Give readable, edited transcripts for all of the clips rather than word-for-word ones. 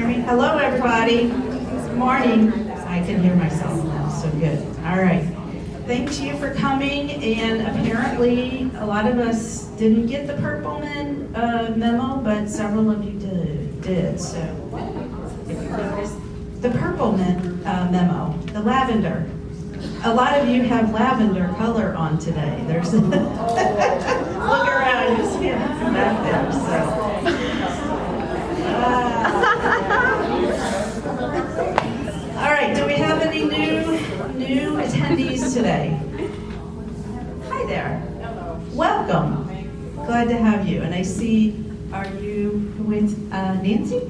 hear me? Hello, everybody. Good morning. I can hear myself now, so good. All right. Thank you for coming, and apparently a lot of us didn't get the purple memo, but several of you did. So if you noticed the purple memo, the lavender. A lot of you have lavender color on today. There's look around, you see it back there. All right, do we have any new attendees today? Hi there. Welcome. Glad to have you. And I see, are you with Nancy?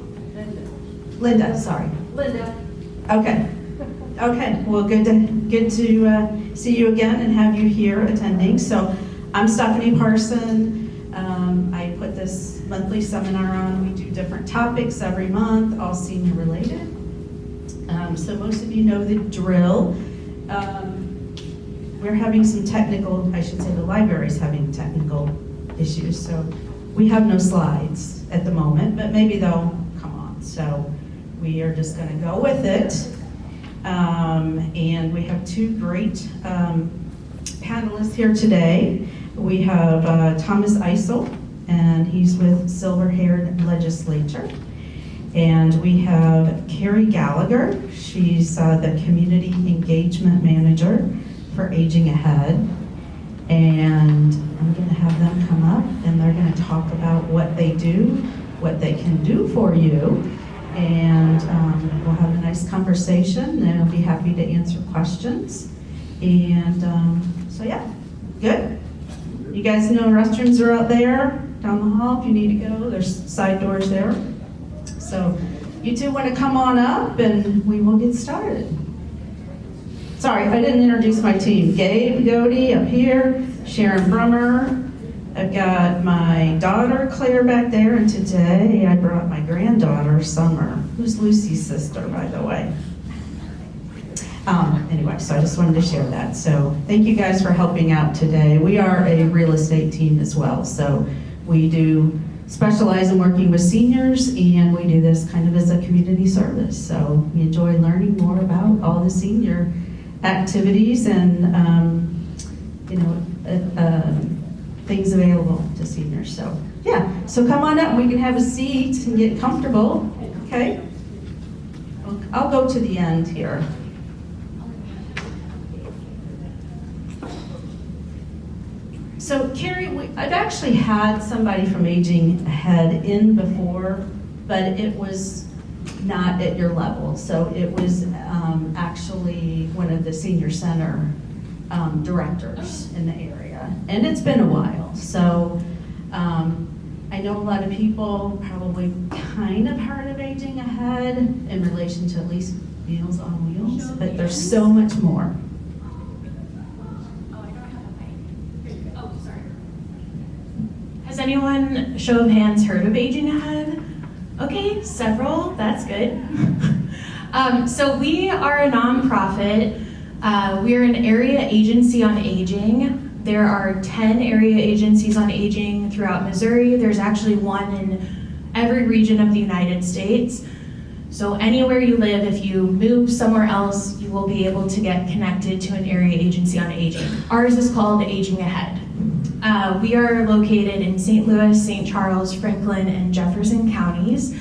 Linda, sorry. Linda. Okay. Okay, well, good to see you again and have you here attending. So I'm StephanieParson. I put this monthly seminar on. We do different topics every month, all senior related. So most of you know the drill. We're having some technical, I should say the library's having technical issues. So we have no slides at the moment, but maybe they'll come on. So we are just gonna go with it. And we have two great panelists here today. We have Thomas Eisel, and he's with Silver-Haired Legislature. And we have Carrie Gallagher. She's the Community Engagement Manager for Aging Ahead. And I'm gonna have them come up, and they're gonna talk about what they do, what they can do for you. And we'll have a nice conversation, and I'll be happy to answer questions. And so yeah, good. You guys know restrooms are out there, down the hall if you need to go. There's side doors there. So you two want to come on up, and we will get started. Sorry, I didn't introduce my team. Gabe Godey up here, Sharon Brummer. I've got my daughter, Claire, back there, and today I brought my granddaughter, Summer, who's Lucy's sister, by the way. Anyway, so I just wanted to share that. So thank you guys for helping out today. We are a real estate team as well, so we do specialize in working with seniors, and we do this kind of as a community service. So we enjoy learning more about all the senior activities and, things available to seniors. So yeah, so come on up, we can have a seat and get comfortable, okay? I'll go to the end here. So Carrie, I've actually had somebody from Aging Ahead in before, but it was not at your level. So it was actually one of the senior center directors in the area. And it's been a while, so I know a lot of people probably kind of heard of Aging Ahead in relation to at least Meals on Wheels, but there's so much more. Oh, sorry. Has anyone, show of hands, heard of Aging Ahead? Okay, several, that's good. So we are a nonprofit. We're an area agency on aging. There are 10 area agencies on aging throughout Missouri. There's actually one in every region of the United States. So anywhere you live, if you move somewhere else, you will be able to get connected to an area agency on aging. Ours is called Aging Ahead. We are located in St. Louis, St. Charles, Franklin, and Jefferson counties.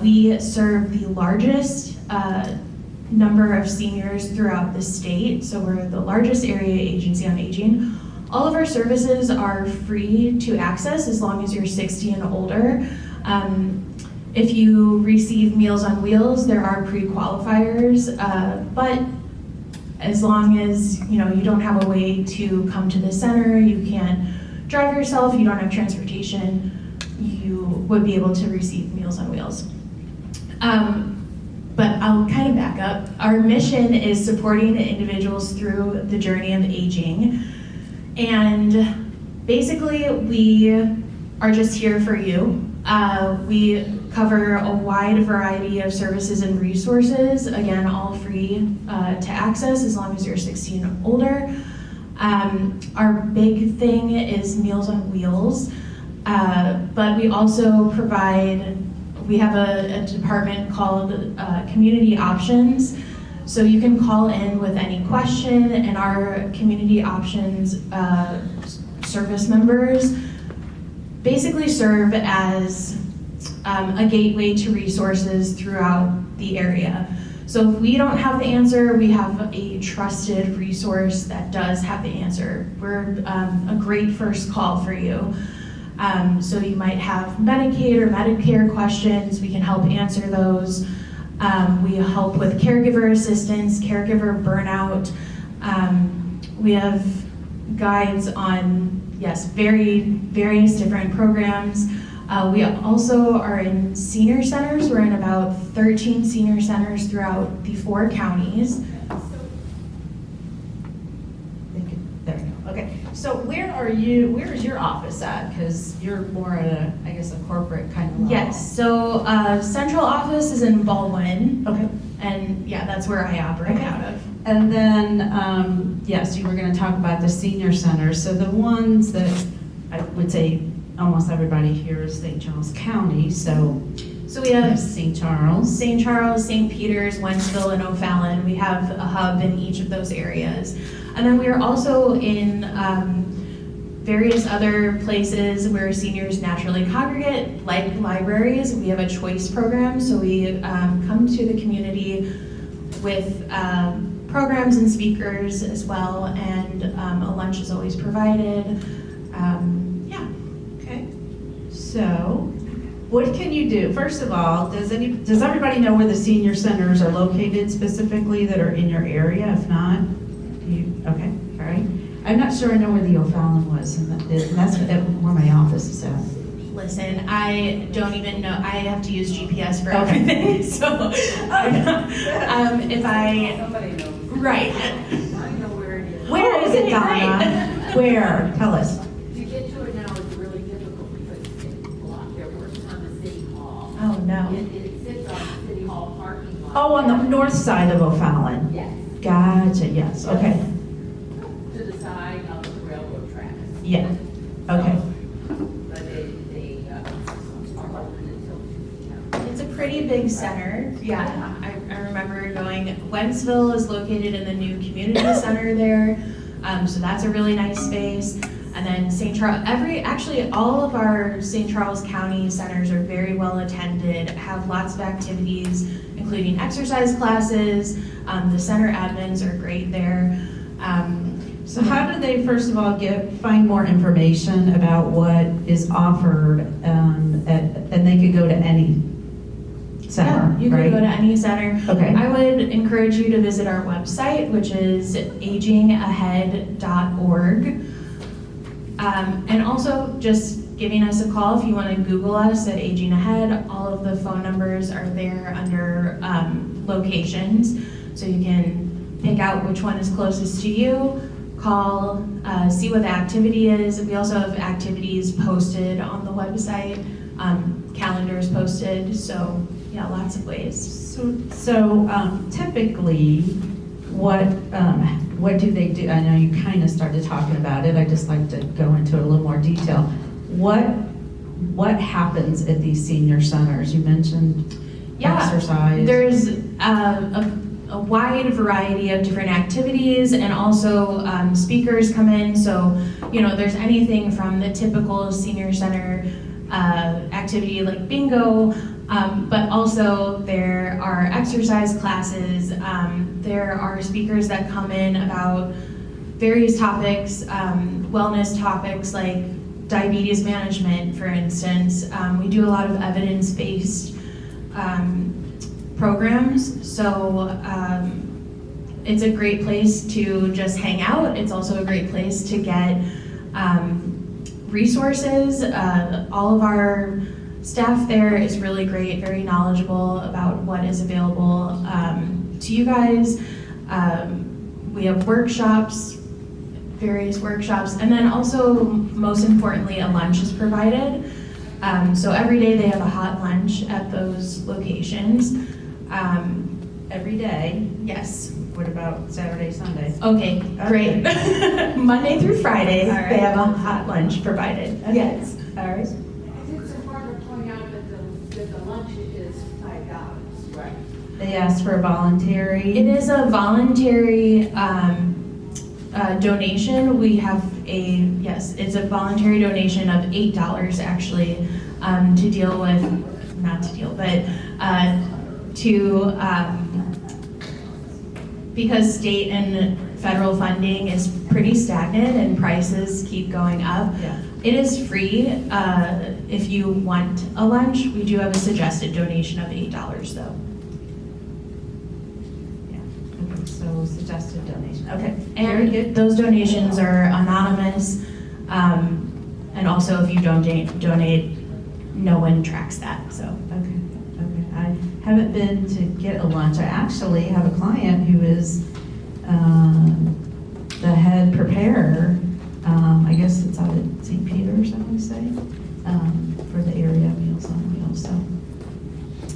We serve the largest number of seniors throughout the state, so we're the largest area agency on aging. All of our services are free to access as long as you're 60 and older. If you receive Meals on Wheels, there are pre-qualifiers, but as long as you don't have a way to come to the center, you can't drive yourself, you don't have transportation, you would be able to receive Meals on Wheels. But I'll kind of back up. Our mission is supporting individuals through the journey of aging. And basically, we are just here for you. We cover a wide variety of services and resources, again, all free to access as long as you're 16 and older. Our big thing is Meals on Wheels, but we also provide we have a department called Community Options. So you can call in with any question, and our Community Options service members basically serve as a gateway to resources throughout the area. So if we don't have the answer, we have a trusted resource that does have the answer. We're a great first call for you. So you might have Medicaid or Medicare questions, we can help answer those. We help with caregiver assistance, caregiver burnout. We have guides on, yes, various different programs. We also are in senior centers. We're in about 13 senior centers throughout the 4 counties. There we go. Okay. So where is your office at? Because you're more at a, I guess, a corporate kind of level. Yes. So central office is in Baldwin. Okay. And yeah, that's where I operate out of. And then, yes, you were going to talk about the senior centers. So the ones that I would say almost everybody here is St. Charles County. So we have St. Charles, St. Peters, Wentzville, and O'Fallon. We have a hub in each of those areas. And then we are also in various other places where seniors naturally congregate, like libraries. We have a choice program, so we come to the community with programs and speakers as well, and a lunch is always provided. Yeah. Okay. So, what can you do? First of all, does everybody know where the senior centers are located specifically that are in your area? If not, okay, all right. I'm not sure I know where the O'Fallon was, and that's where my office is at. Listen, I don't even know. I have to use GPS for everything, so if I Somebody knows. right. I know where it is. Where is it, Donna? Right. Where? Tell us. To get to it now is really difficult because it's blocked. It works on the city hall. Oh no. It sits on the city hall parking lot. Oh, on the north side of O'Fallon. Yes. Gotcha. Yes. Okay. To the side of the railroad tracks. Yeah. Okay. But they are open until 2 It's a pretty big center. Yeah, I remember going. Wentzville is located in the new community center there, so that's a really nice space. And then St. Charles, actually all of our St. Charles County centers are very well attended, have lots of activities, including exercise classes. The center admins are great there. So how do they, first of all, find more information about what is offered, and they could go to any center, Yeah, you right? could go to any center. Okay. I would encourage you to visit our website, which is agingahead.org. And also just giving us a call if you want to Google us at Aging Ahead. All of the phone numbers are there under locations, so you can pick out which one is closest to you, call, see what the activity is. We also have activities posted on the website, calendars posted, so yeah, lots of ways. So typically, what do they do? I know you kind of started talking about it. I just like to go into it a little more detail. What happens at these senior centers? You mentioned exercise. There's a wide variety of different activities, and also speakers come in. So there's anything from the typical senior center activity like bingo. But also there are exercise classes, there are speakers that come in about various topics, wellness topics like diabetes management, for instance. We do a lot of evidence-based programs, so it's a great place to just hang out. It's also a great place to get resources. All of our staff there is really great, very knowledgeable about what is available to you guys. We have workshops, various workshops, and then also, most importantly, a lunch is provided. So every day they have a hot lunch at those locations. Every day? Yes. What about Saturday, Sunday? Okay, great. Monday through Friday, All right. they have a hot lunch provided. Okay. Yes. All right. It's important to point out that the lunch is $5, right? They asked for a voluntary. It is a voluntary donation. We have yes, it's a voluntary donation of $8 actually to deal with, not to deal, but because state and federal funding is pretty stagnant and prices keep going up. Yeah. It is free if you want a lunch. We do have a suggested donation of $8 though. Okay, so suggested donation. Okay, very And good. those donations are anonymous, and also if you donate, no one tracks that. So Okay. I haven't been to get a lunch. I actually have a client who is the head preparer. I guess it's out at St. Peter's, I would say, for the area Meals on Wheels. So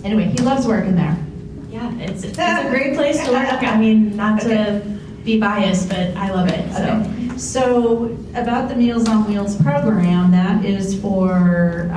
anyway, he loves working there. yeah, it's a great place to work. I mean, not to be biased, but I love it. So. Okay. So about the Meals on Wheels program, that is for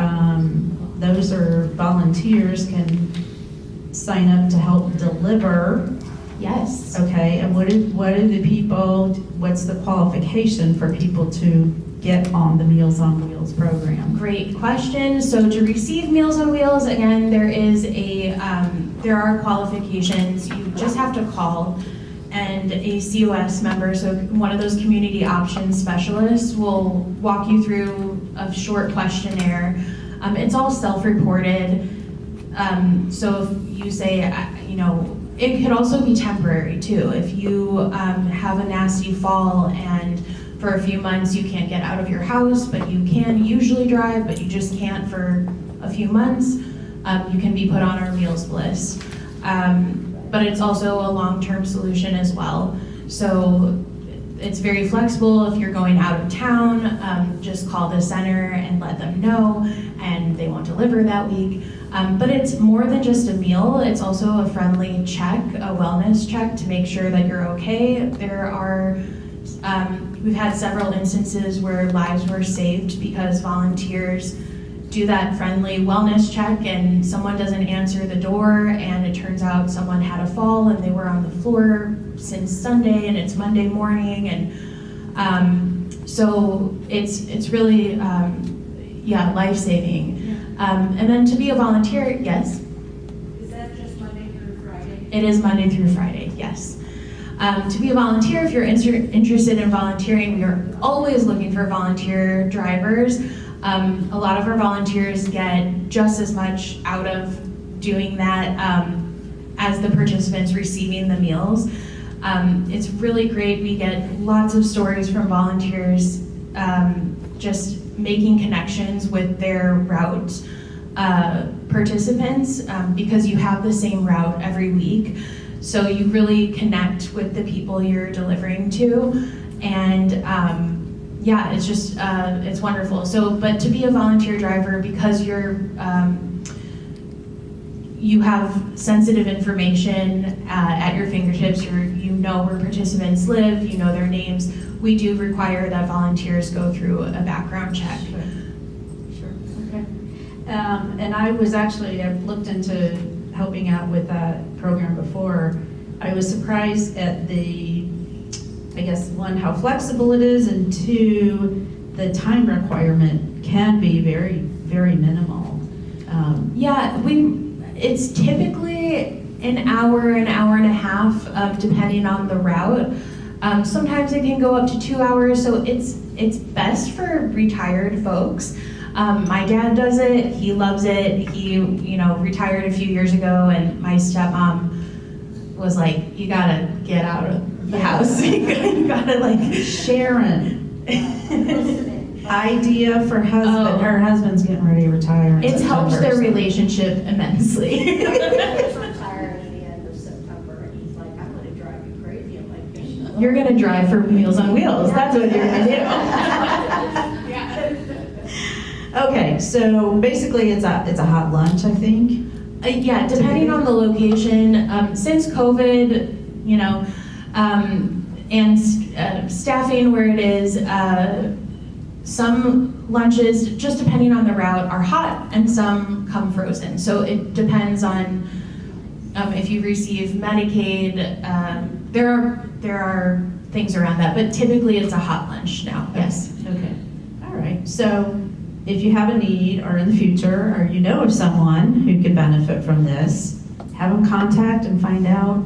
those are volunteers can sign up to help deliver. Yes. Okay, and what are the people? What's the qualification for people to get on the Meals on Wheels program? Great question. So to receive Meals on Wheels, again, there are qualifications. You just have to call, and a COS member, so one of those community options specialists, will walk you through a short questionnaire. It's all self-reported. So if you say, it could also be temporary too. If you have a nasty fall and for a few months you can't get out of your house, but you can usually drive, but you just can't for a few months, you can be put on our meals list. But it's also a long-term solution as well. So it's very flexible. If you're going out of town, just call the center and let them know, and they won't deliver that week. But it's more than just a meal. It's also a friendly check, a wellness check to make sure that you're okay. We've had several instances where lives were saved because volunteers do that friendly wellness check and someone doesn't answer the door and it turns out someone had a fall and they were on the floor since Sunday and it's Monday morning, and so it's really life-saving. And then to be a volunteer, yes? Is that just Monday through Friday? It is Monday through Friday, yes. To be a volunteer, if you're interested in volunteering, we are always looking for volunteer drivers. A lot of our volunteers get just as much out of doing that as the participants receiving the meals. It's really great. We get lots of stories from volunteers just making connections with their route participants because you have the same route every week. So you really connect with the people you're delivering to, and it's just, it's wonderful. So, but to be a volunteer driver, because you have sensitive information at your fingertips, you know where participants live, you know their names, we do require that volunteers go through a background check. Sure. Okay. And I've looked into helping out with that program before. I was surprised at one, how flexible it is, and two, the time requirement can be very, very minimal. It's typically an hour and a half, depending on the route. Sometimes it can go up to 2 hours, so it's best for retired folks. My dad does it, he loves it. He, retired a few years ago, and my stepmom was like, you gotta get out of the house. you gotta Sharon. Idea for husband. Her husband's getting ready to retire. It's helped their relationship immensely. He's retired at the end of September, and he's like, I'm gonna drive you crazy. I'm like, You're gonna drive for Meals on Wheels. That's what you're gonna do. Okay, so basically it's a hot lunch, I think. Depending on the location. Since COVID, and staffing where it is, some lunches, just depending on the route, are hot and some come frozen. So it depends on if you receive Medicaid. There are things around that, but typically it's a hot lunch now. Yes. Okay. All right. So if you have a need or in the future, or you know of someone who could benefit from this, have them contact and find out,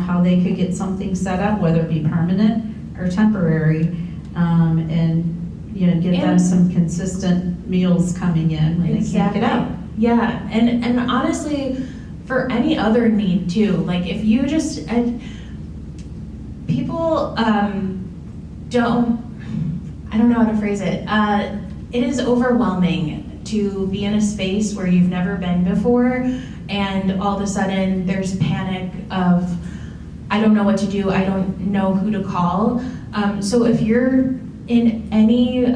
how they could get something set up, whether it be permanent or temporary, and give them some consistent meals coming in when they can't get out. Yeah, and honestly, for any other need too, like if you just, people I don't know how to phrase it. It is overwhelming to be in a space where you've never been before, and all of a sudden there's panic of, I don't know what to do, I don't know who to call. So if you're in any,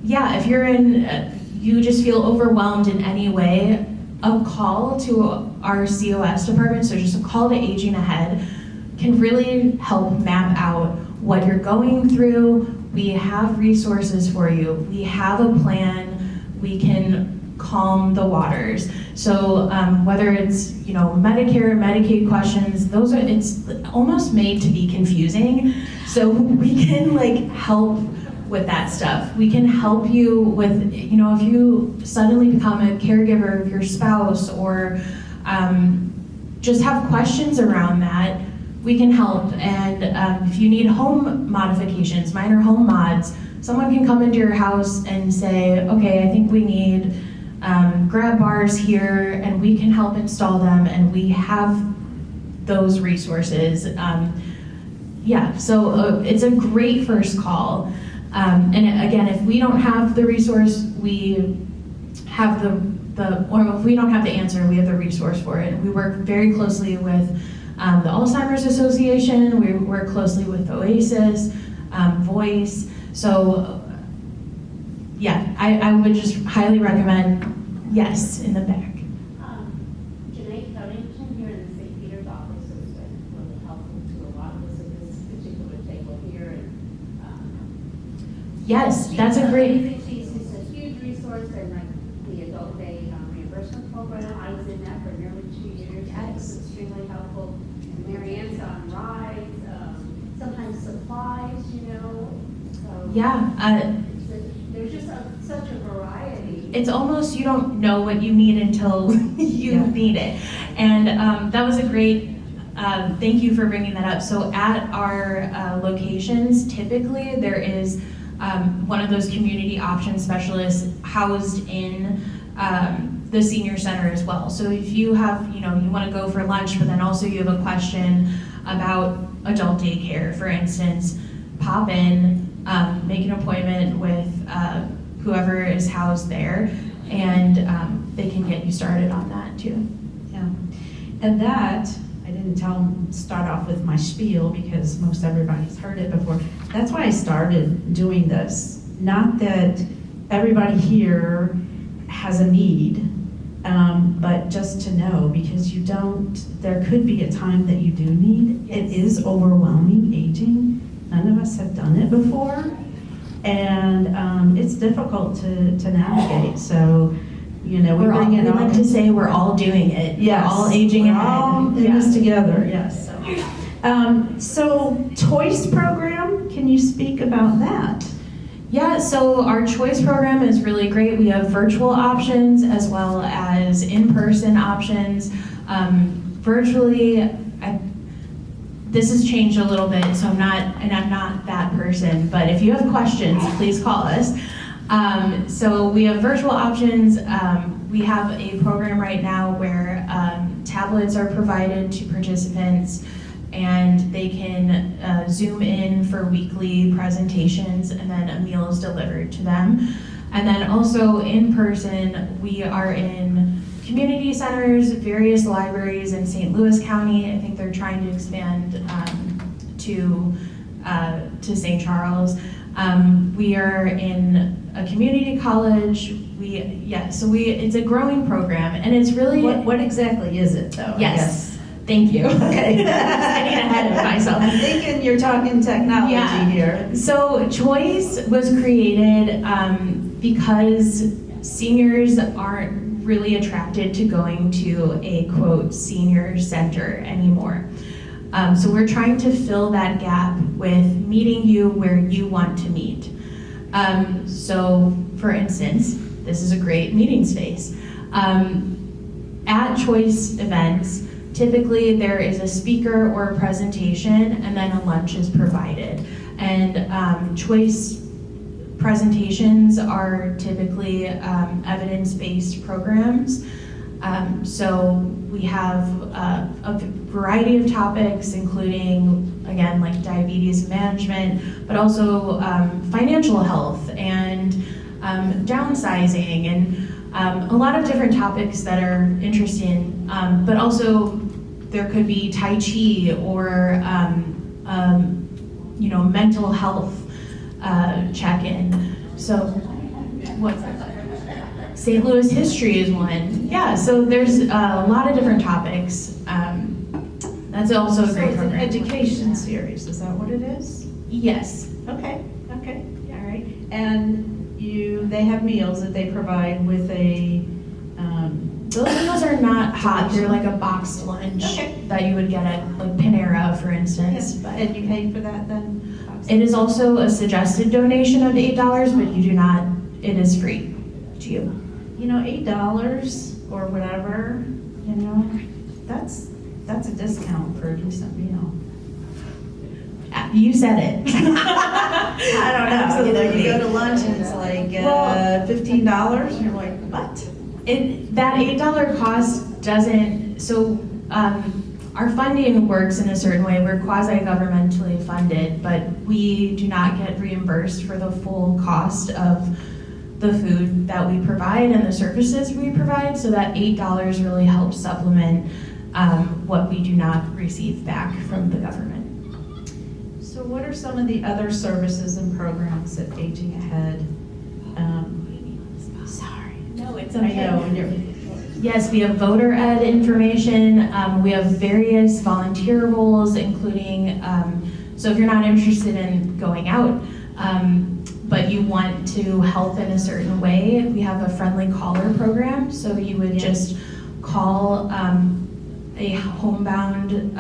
if you're in, you just feel overwhelmed in any way, a call to our COS department, so just a call to Aging Ahead, can really help map out what you're going through. We have resources for you. We have a plan. We can calm the waters. So whether it's Medicare, Medicaid questions, it's almost made to be confusing. So we can help with that stuff. We can help you with, if you suddenly become a caregiver of your spouse, or just have questions around that, we can help. And if you need home modifications, minor home mods, someone can come into your house and say, okay, I think we need grab bars here, and we can help install them, and we have those resources. So it's a great first call. And again, if we don't have the resource, we have or if we don't have the answer, we have the resource for it. We work very closely with the Alzheimer's Association. We work closely with Oasis, Voice. So I would just highly recommend, yes, in the back. Janae Covington here in the St. Peter's office has been really helpful to a lot of us at this particular table here. And Yes, that's a great. She's a huge resource, and the adult day reimbursement program, I was in that for nearly 2 years. That was extremely helpful. And Mary Ann's on rides, sometimes supplies, So there's just such a variety. It's almost, you don't know what you need until you need it. And that was a great, thank you for bringing that up. So at our locations, typically there is one of those community option specialists housed in the senior center as well. So if you have, you want to go for lunch, but then also you have a question about adult daycare, for instance, pop in, make an appointment with whoever is housed there, and they can get you started on that too. Yeah, and that, I didn't start off with my spiel because most everybody's heard it before. That's why I started doing this. Not that everybody here has a need, but just to know, because there could be a time that you do need. Yes. It is overwhelming, aging. None of us have done it before, and it's difficult to navigate. So, we like to say we're all doing it. Yes, we're all aging ahead. All in this together. Yes. So Choice program, can you speak about that? Yeah, so our Choice program is really great. We have virtual options as well as in-person options. Virtually, this has changed a little bit, so I'm not that person, but if you have questions, please call us. So we have virtual options. We have a program right now where tablets are provided to participants, and they can Zoom in for weekly presentations, and then a meal is delivered to them. And then also in person, we are in community centers, various libraries in St. Louis County. I think they're trying to expand to St. Charles. We are in a community college. It's a growing program, and it's really what exactly is it though? Yes. Thank you. Okay. Getting ahead of myself. I'm thinking you're talking technology Yeah. here. So Choice was created because seniors aren't really attracted to going to a quote senior center anymore. So we're trying to fill that gap with meeting you where you want to meet. So for instance, this is a great meeting space. At Choice events, typically there is a speaker or a presentation and then a lunch is provided. And Choice presentations are typically evidence-based programs. So we have a variety of topics, including, again, like diabetes management, but also financial health and downsizing and a lot of different topics that are interesting, but also there could be Tai Chi or mental health check-in. So what's that? St. Louis history is one. Yeah, so there's a lot of different topics. That's also a So great it's an program. education series, is that what it is? Yes. Okay, all right. And they have meals that they provide with a, Those meals are not hot. They're like a boxed lunch Okay. that you would get at like Panera, for instance. But and you pay for that then? it is also a suggested donation of $8, but you do not. It is free to you. $8 or whatever, that's a discount for a decent meal. You said it. I don't know, Absolutely. you go to lunch and it's like Well- $15, and you're like, what? That $8 cost doesn't, so our funding works in a certain way. We're quasi-governmentally funded, but we do not get reimbursed for the full cost of the food that we provide and the services we provide, so that $8 really helps supplement what we do not receive back from the government. So what are some of the other services and programs at Aging Ahead? Sorry. No, it's I know, when you're, Yes, we have voter ed information. We have various volunteer roles, including, so if you're not interested in going out, but you want to help in a certain way, we have a friendly caller program. So you would just call a homebound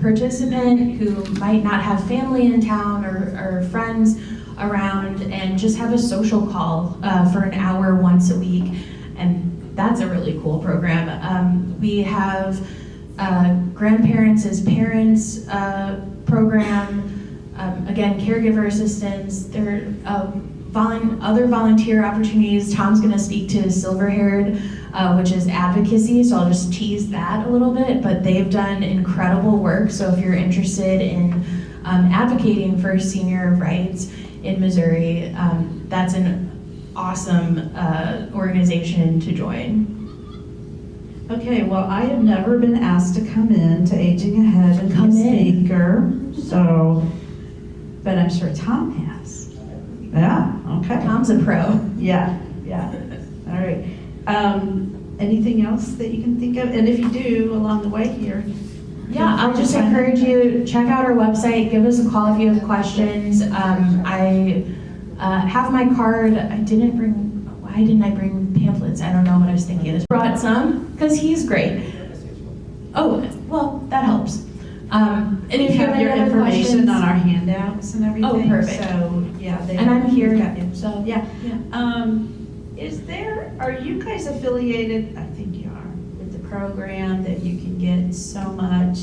participant who might not have family in town or friends around, and just have a social call for an hour once a week. And that's a really cool program. We have grandparents as parents program, again, caregiver assistance. There are other volunteer opportunities. Tom's gonna speak to Silver Haired, which is Advocacy, so I'll just tease that a little bit, but they've done incredible work. So if you're interested in advocating for senior rights in Missouri, that's an awesome organization to join. okay, well, I have never been asked to come in to Aging Ahead and Come be a in. speaker, so, but I'm sure Tom has. Yeah, okay. Tom's a pro. Yeah, all right. Anything else that you can think of? And if you do, along the way here. Yeah, I'll just encourage you, check out our website, give us a call if you have questions. I have my card. Why didn't I bring pamphlets? I don't know what I was thinking. I brought some, because he's great. Oh, well, that helps. And if you have any your other information questions, on our handouts and everything. Oh, perfect. So, yeah. and I'm here, got you. so. Yeah. Yeah. Are you guys affiliated, I think you are, with the program that you can get so much,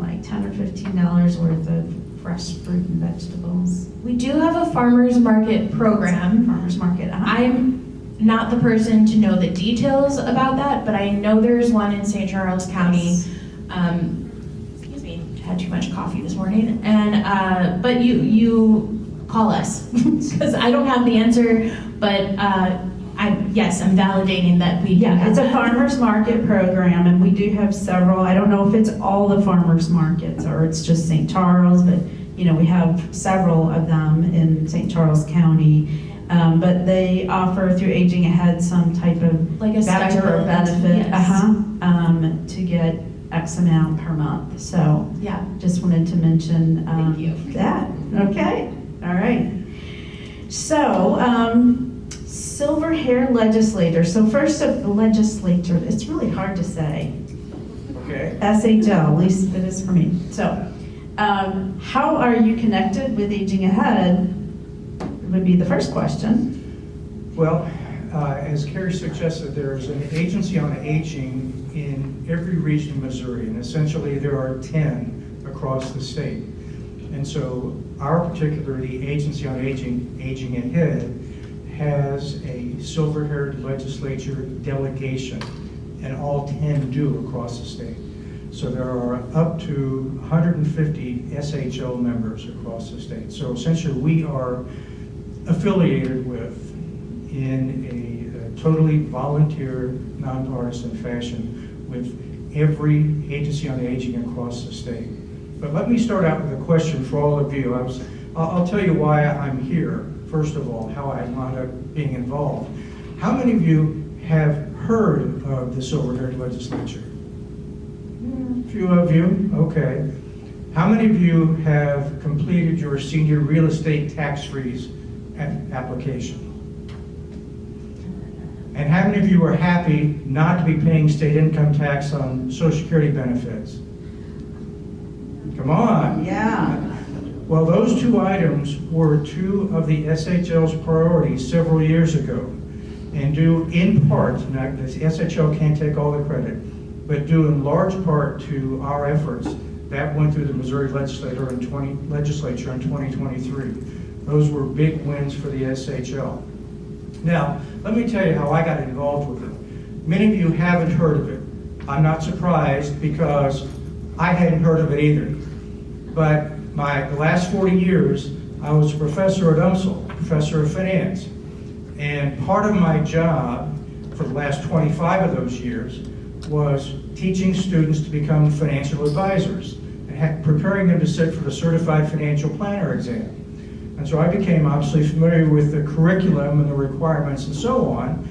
like $10 or $15 worth of fresh fruit and vegetables? We do have a farmer's market program. Farmers market. I'm not the person to know the details about that, but I know there's one in St. Charles County. Excuse me, had too much coffee this morning. And but you call us because I don't have the answer, but I'm validating that we do Yeah, have it's a that. farmers market program, and we do have several. I don't know if it's all the farmers markets or it's just St. Charles, but we have several of them in St. Charles County. But they offer through Aging Ahead some type of Like a voucher or stipend, benefit yes. to get X amount per month. So, yeah, just wanted to mention Thank you. that. Okay, all right. So, silver-haired legislator. So first of the legislature, it's really hard to say. Okay. SHL, at least it is for me. So, how are you connected with Aging Ahead would be the first question. Well, as Carrie suggested, there's an agency on aging in every region of Missouri, and essentially there are 10 across the state. And so our particular, the Agency on Aging Ahead, has a silver-haired legislature delegation, and all 10 do across the state. So there are up to 150 SHL members across the state. So essentially we are affiliated with, in a totally volunteer, nonpartisan fashion, with every agency on aging across the state. But let me start out with a question for all of you. I'll tell you why I'm here, first of all, how I wound up being involved. How many of you have heard of the silver-haired legislature? A few of you, okay. How many of you have completed your senior real estate tax freeze application? And how many of you are happy not to be paying state income tax on Social Security benefits? Come on. Yeah. Well, those two items were two of the SHL's priorities several years ago, and due in part, now the SHL can't take all the credit, but due in large part to our efforts, that went through the Missouri Legislature in 2023. Those were big wins for the SHL. Now, let me tell you how I got involved with it. Many of you haven't heard of it. I'm not surprised because I hadn't heard of it either. But the last 40 years, I was a professor at UMSL, professor of finance. And part of my job for the last 25 of those years was teaching students to become financial advisors and preparing them to sit for the Certified Financial Planner exam. And so I became obviously familiar with the curriculum and the requirements and so on.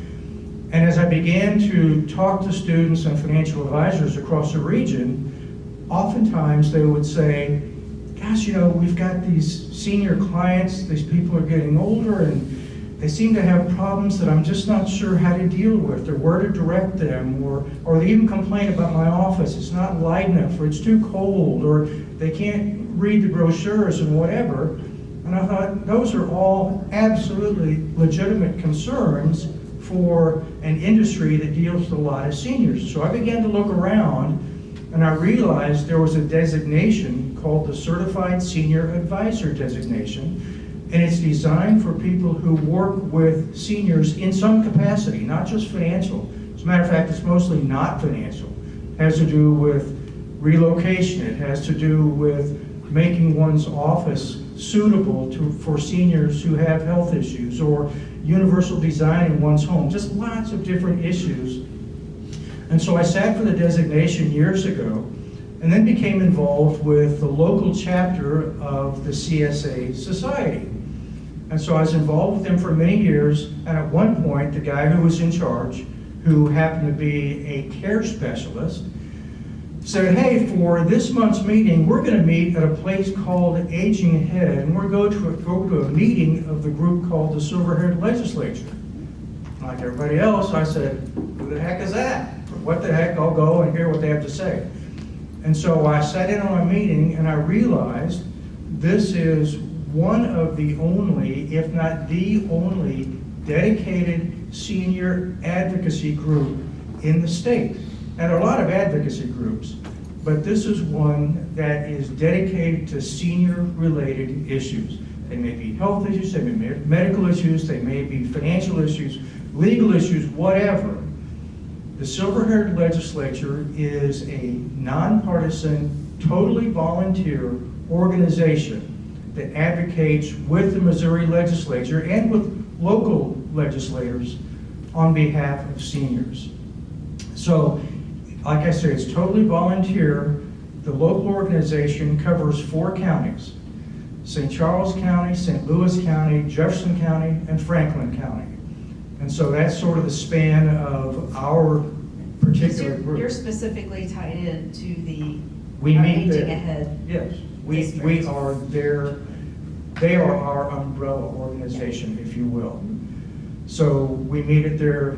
And as I began to talk to students and financial advisors across the region, oftentimes they would say, gosh, you know, we've got these senior clients, these people are getting older and they seem to have problems that I'm just not sure how to deal with or where to direct them, or they even complain about my office, it's not light enough, or it's too cold, or they can't read the brochures and whatever. And I thought, those are all absolutely legitimate concerns for an industry that deals with a lot of seniors. So I began to look around and I realized there was a designation called the Certified Senior Advisor designation. And it's designed for people who work with seniors in some capacity, not just financial. As a matter of fact, it's mostly not financial. It has to do with relocation. It has to do with making one's office suitable for seniors who have health issues, or universal design in one's home, just lots of different issues. And so I sat for the designation years ago, and then became involved with the local chapter of the CSA Society. And so I was involved with them for many years, and at one point, the guy who was in charge, who happened to be a care specialist, said, hey, for this month's meeting, we're going to meet at a place called Aging Ahead, and we're going to go to a meeting of the group called the Silver-Haired Legislature. Like everybody else, I said, who the heck is that? What the heck, I'll go and hear what they have to say. And so I sat in on a meeting, and I realized this is one of the only, if not the only, dedicated senior advocacy group in the state. Now, there are a lot of advocacy groups, but this is one that is dedicated to senior-related issues. They may be health issues, they may be medical issues, they may be financial issues, legal issues, whatever. The Silver-Haired Legislature is a nonpartisan, totally volunteer organization that advocates with the Missouri Legislature and with local legislators on behalf of seniors. So, like I said, it's totally volunteer. The local organization covers 4 counties: St. Charles County, St. Louis County, Jefferson County, and Franklin County. And so that's sort of the span of our particular particular group. you're specifically tied in to the We our meet Aging there. Ahead. Yes, we district. are they are our umbrella organization, if you will. So we meet at their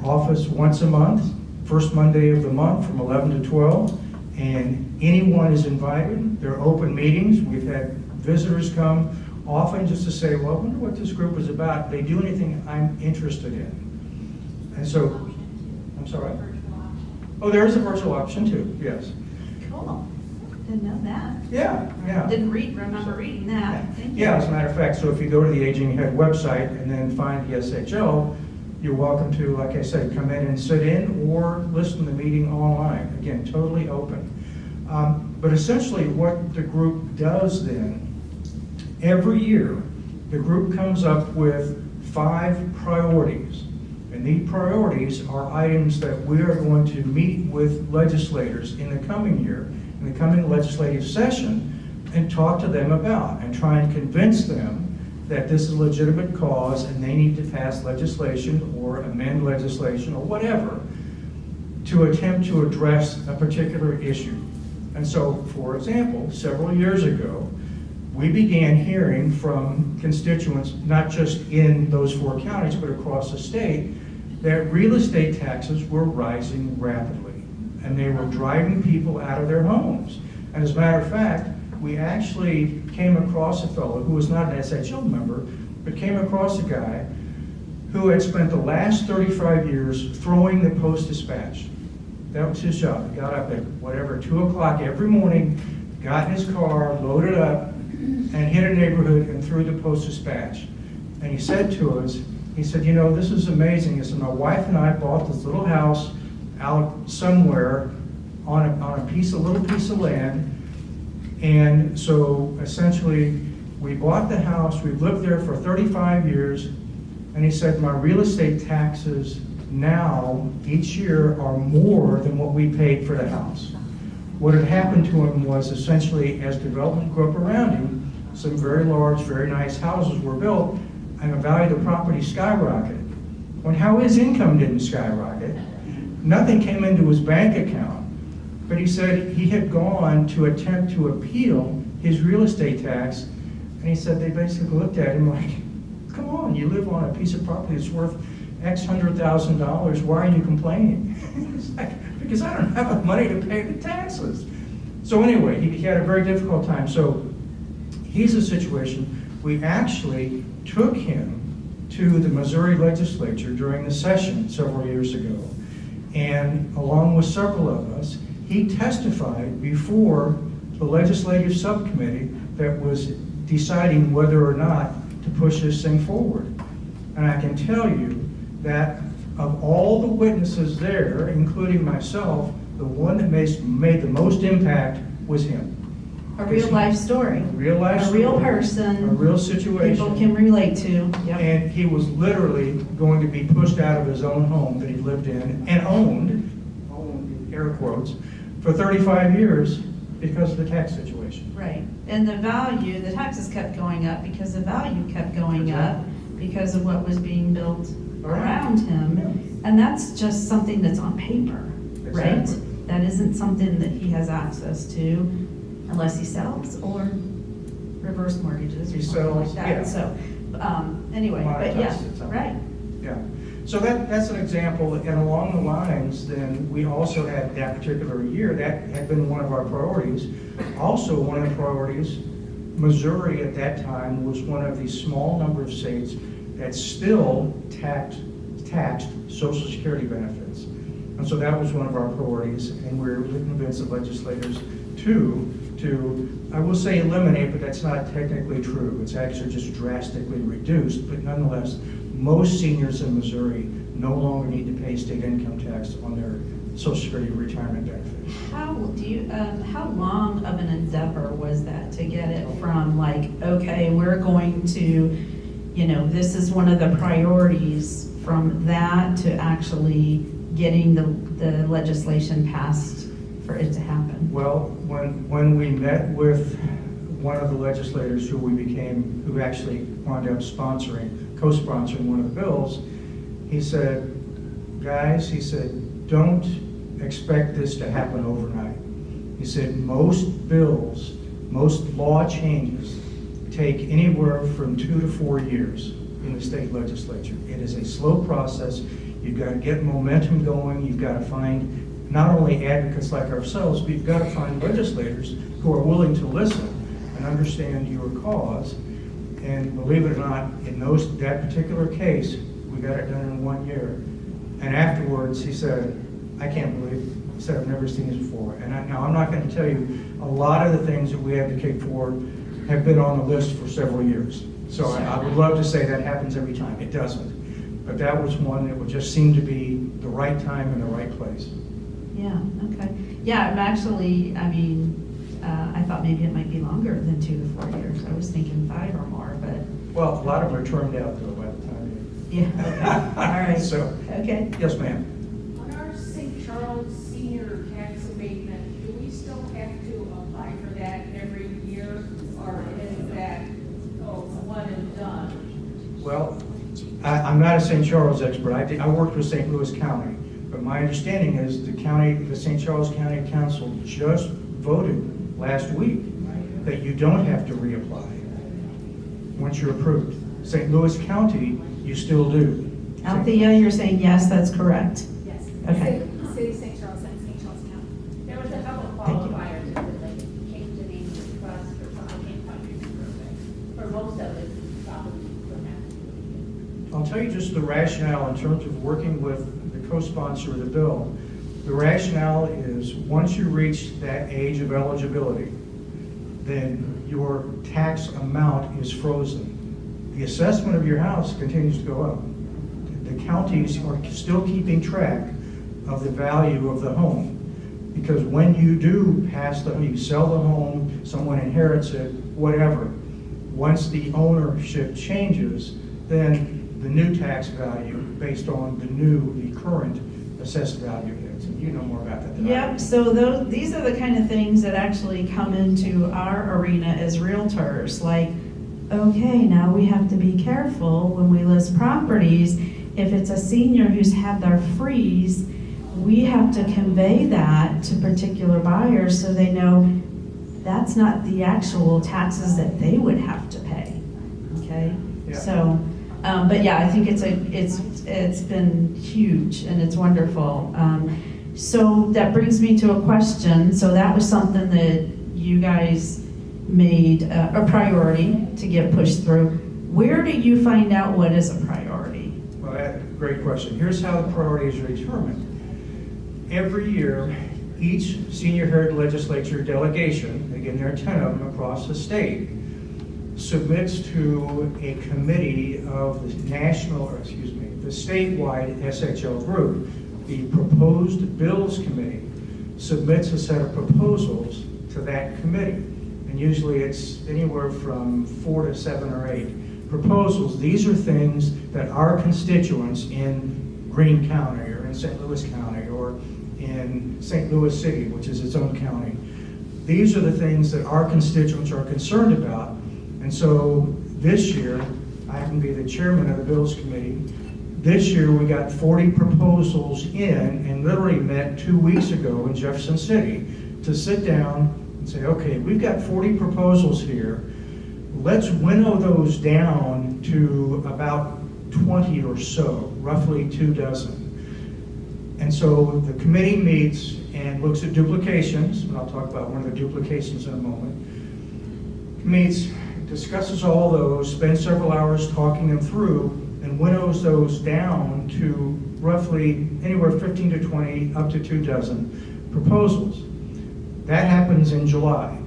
office once a month, first Monday of the month from 11 to 12, and anyone is invited. They're open meetings. We've had visitors come often just to say, well, I wonder what this group is about. They do anything I'm interested in. And so, I'm sorry? Oh, there is a virtual option too, yes. Cool. Didn't know that. Yeah. Didn't remember reading that. Thank you. Yeah, as a matter of fact, so if you go to the Aging Ahead website and then find the SHL, you're welcome to, like I said, come in and sit in or listen to the meeting online. Again, totally open. But essentially what the group does then, every year, the group comes up with 5 priorities. And these priorities are items that we are going to meet with legislators in the coming year, in the coming legislative session, and talk to them about and try and convince them that this is a legitimate cause and they need to pass legislation or amend legislation or whatever to attempt to address a particular issue. And so, for example, several years ago, we began hearing from constituents, not just in those 4 counties, but across the state, that real estate taxes were rising rapidly, and they were driving people out of their homes. And as a matter of fact, we actually came across a fellow who was not an SHL member, but came across a guy who had spent the last 35 years throwing the Post-Dispatch. That was his job. He got up at whatever, 2 o'clock every morning, got in his car, loaded up, and hit a neighborhood and threw the Post-Dispatch. And he said to us, he said, you know, this is amazing. He said, my wife and I bought this little house out somewhere on a little piece of land. And so essentially, we bought the house, we've lived there for 35 years, and he said, my real estate taxes now, each year, are more than what we paid for the house. What had happened to him was essentially, as development grew up around him, some very large, very nice houses were built, and the value of the property skyrocketed. When how his income didn't skyrocket, nothing came into his bank account. But he said he had gone to attempt to appeal his real estate tax, and he said they basically looked at him like, come on, you live on a piece of property that's worth X $100,000, why are you complaining? It's like, because I don't have the money to pay the taxes. So anyway, he had a very difficult time. So he's a situation, we actually took him to the Missouri Legislature during the session several years ago. And along with several of us, he testified before the legislative subcommittee that was deciding whether or not to push this thing forward. And I can tell you that of all the witnesses there, including myself, the one that made the most impact was him. A real life story. A real life A story. real person. A real situation. People can relate to. Yep. And he was literally going to be pushed out of his own home that he lived in and owned, air quotes, for 35 years because of the tax situation. Right. And the taxes kept going up because the value kept going That's up because of what was being built Right. around him. And that's just something that's on paper, right? Exactly. That isn't something that he has access to unless he sells or reverse mortgages or He something like sells, that. yeah. So, anyway, but yeah, Monetizes it somehow. right. Yeah. So that's an example, and along the lines, then we also had that particular year, that had been one of our priorities. Also, one of the priorities, Missouri at that time was one of the small number of states that still taxed Social Security benefits. And so that was one of our priorities, and we're convinced of legislators to, I will say eliminate, but that's not technically true. It's actually just drastically reduced, but nonetheless, most seniors in Missouri no longer need to pay state income tax on their Social Security retirement benefits. How long of an endeavor was that to get it from like, okay, we're going to, this is one of the priorities, from that to actually getting the legislation passed for it to happen? Well, when we met with one of the legislators who actually wound up co-sponsoring one of the bills, he said, guys, he said, don't expect this to happen overnight. He said most bills, most law changes take anywhere from 2 to 4 years in the state legislature. It is a slow process. You've got to get momentum going. You've got to find not only advocates like ourselves, but you've got to find legislators who are willing to listen and understand your cause. And believe it or not, in that particular case, we got it done in 1 year. And afterwards, he said, I can't believe it. He said, I've never seen this before. And now I'm not going to tell you, a lot of the things that we advocate for have been on the list for several years. So I would love to say that happens every time. It doesn't. But that was one that would just seem to be the right time and the right place. Yeah, okay. Yeah, I'm actually, I thought maybe it might be longer than 2 to 4 years. I was thinking 5 or more, but. Well, a lot of them are termed out though by the time Yeah, okay, all right. So, Okay. yes, ma'am. On our St. Charles senior tax abatement, do we still have to apply for that every year, or is that one and done? Well, I'm not a St. Charles expert. I worked with St. Louis County, but my understanding is the St. Charles County Council just voted last week that you don't have to reapply once you're approved. St. Louis County, you still do. Althea, you're saying yes, that's correct. Yes. Okay. City St. Charles and St. Charles County. There was a couple qualifiers that like changed the name of the trust or something, I can't quite remember, but for most of it, we probably don't have to do it. I'll tell you just the rationale in terms of working with the co-sponsor of the bill. The rationale is once you reach that age of eligibility, then your tax amount is frozen. The assessment of your house continues to go up. The counties are still keeping track of the value of the home. Because when you do pass the home, you sell the home, someone inherits it, whatever, once the ownership changes, then the new tax value based on the current assessed value is. And you know more about that than I do. Yep, so these are the kind of things that actually come into our arena as realtors. Like, okay, now we have to be careful when we list properties. If it's a senior who's had their freeze, we have to convey that to particular buyers so they know that's not the actual taxes that they would have to pay. Okay? Yeah. So, but yeah, I think it's been huge and it's wonderful. So that brings me to a question. So that was something that you guys made a priority to get pushed through. Where do you find out what is a priority? Well, that's a great question. Here's how the priorities are determined. Every year, each senior heritage legislature delegation, again there are 10 of them across the state, submits to a committee of the the statewide SHL group. The proposed bills committee submits a set of proposals to that committee. And usually it's anywhere from 4 to 7 or 8 proposals. These are things that our constituents in Greene County or in St. Louis County or in St. Louis City, which is its own county, these are the things that our constituents are concerned about. And so this year, I happen to be the chairman of the Bills Committee. This year we got 40 proposals in and literally met 2 weeks ago in Jefferson City to sit down and say, okay, we've got 40 proposals here. Let's winnow those down to about 20 or so, roughly 2 dozen. And so the committee meets and looks at duplications, and I'll talk about one of the duplications in a moment. Meets, discusses all those, spends several hours talking them through, and winnows those down to roughly anywhere 15 to 20, up to 2 dozen proposals. That happens in July.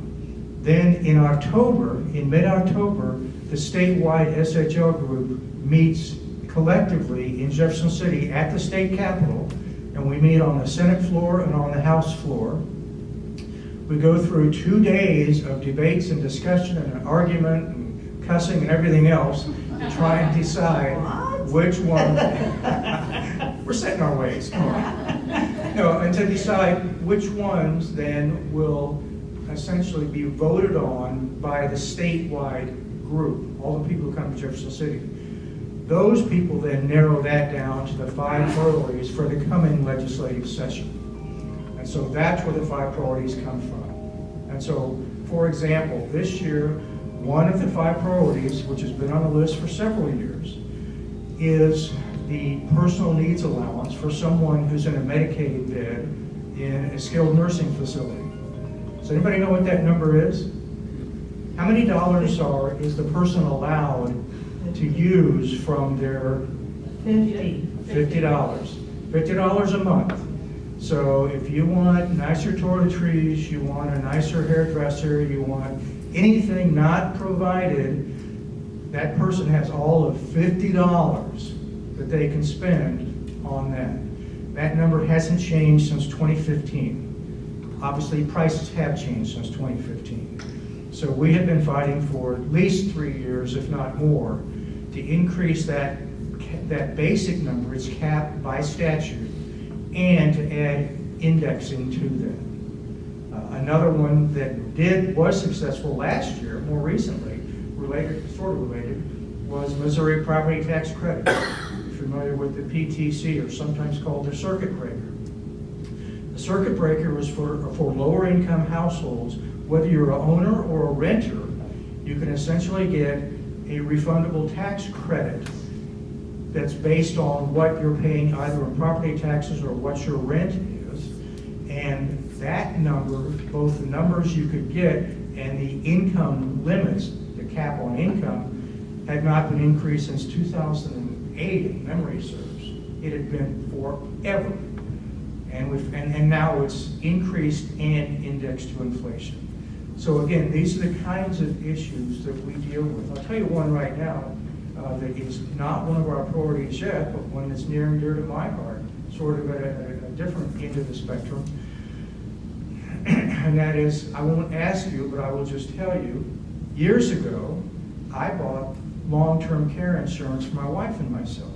Then in October, in mid-October, the statewide SHL group meets collectively in Jefferson City at the state capitol, and we meet on the Senate floor and on the House floor. We go through 2 days of debates and discussion and an argument and cussing and everything else to try and decide which one. We're set in our ways, come on. No, and to decide which ones then will essentially be voted on by the statewide group, all the people who come to Jefferson City. Those people then narrow that down to the 5 priorities for the coming legislative session. And so that's where the 5 priorities come from. And so, for example, this year, one of the 5 priorities, which has been on the list for several years, is the personal needs allowance for someone who's in a Medicaid bed in a skilled nursing facility. Does anybody know what that number is? How many dollars is the person allowed to use from their 50. $50. $50 a month. So if you want nicer toiletries, you want a nicer hairdresser, you want anything not provided, that person has all of $50 that they can spend on that. That number hasn't changed since 2015. Obviously, prices have changed since 2015. So we have been fighting for at least 3 years, if not more, to increase that basic number. It's capped by statute, and to add indexing to that. Another one that was successful last year, more recently, sort of related, was Missouri Property Tax Credit. You're familiar with the PTC, or sometimes called the circuit breaker. The circuit breaker is for lower income households. Whether you're an owner or a renter, you can essentially get a refundable tax credit that's based on what you're paying either in property taxes or what your rent is. And that number, both the numbers you could get and the income limits, the cap on income, had not been increased since 2008, if memory serves. It had been forever. And now it's increased and indexed to inflation. So again, these are the kinds of issues that we deal with. I'll tell you one right now that is not one of our priorities yet, but one that's near and dear to my heart, sort of at a different end of the spectrum. And that is, I won't ask you, but I will just tell you, years ago, I bought long-term care insurance for my wife and myself.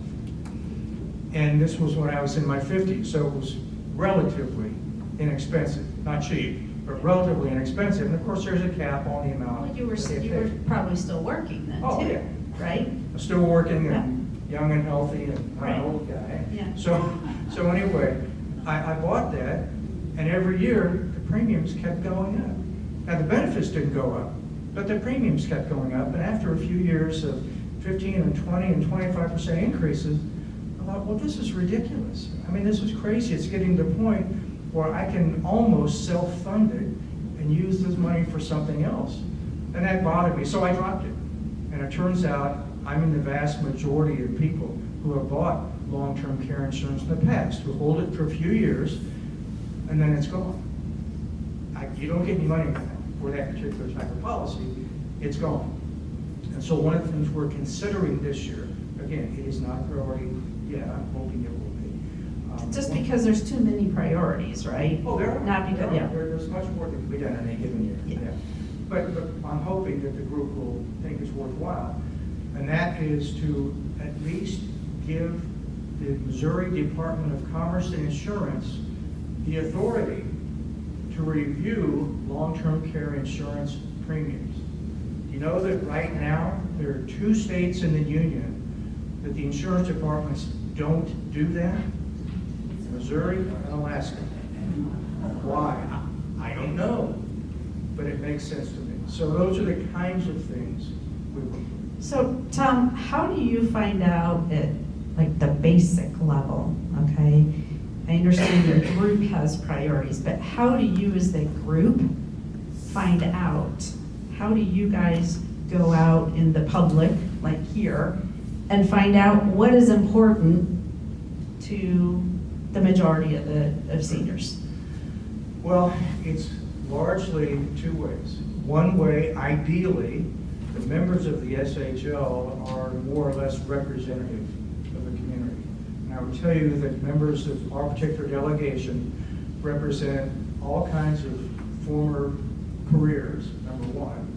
And this was when I was in my 50s, so it was relatively inexpensive, not cheap, but relatively inexpensive. And of course, there's a cap on the amount. Well, you were that they you were pay. probably still working then, Oh, too, yeah. right? I'm still working and young and healthy and I'm Right. an old guy. Yeah. So anyway, I bought that, and every year the premiums kept going up. Now the benefits didn't go up, but the premiums kept going up. And after a few years of 15 and 20 and 25% increases, I thought, well, this is ridiculous. I mean, this is crazy. It's getting to the point where I can almost self-fund it and use this money for something else. And that bothered me, so I dropped it. And it turns out I'm in the vast majority of people who have bought long-term care insurance in the past, who hold it for a few years, and then it's gone. You don't get any money for that particular type of policy, it's gone. And so one of the things we're considering this year, again, it is not a priority yet, I'm hoping it will be. Just because there's too many priorities, right? Oh, there are. Not because, yeah. There's much more that can be done in any given year. Yeah. But I'm hoping that the group will think it's worthwhile. And that is to at least give the Missouri Department of Commerce and Insurance the authority to review long-term care insurance premiums. You know that right now, there are 2 states in the union that the insurance departments don't do that? Missouri and Alaska. Why? I don't know, but it makes sense to me. So those are the kinds of things we will do. So, Tom, how do you find out at like the basic level, okay? I understand your group has priorities, but how do you as the group find out? How do you guys go out in the public, like here, and find out what is important to the majority of seniors? Well, it's largely 2 ways. One way, ideally, the members of the SHL are more or less representative of the community. And I would tell you that members of our particular delegation represent all kinds of former careers, number one.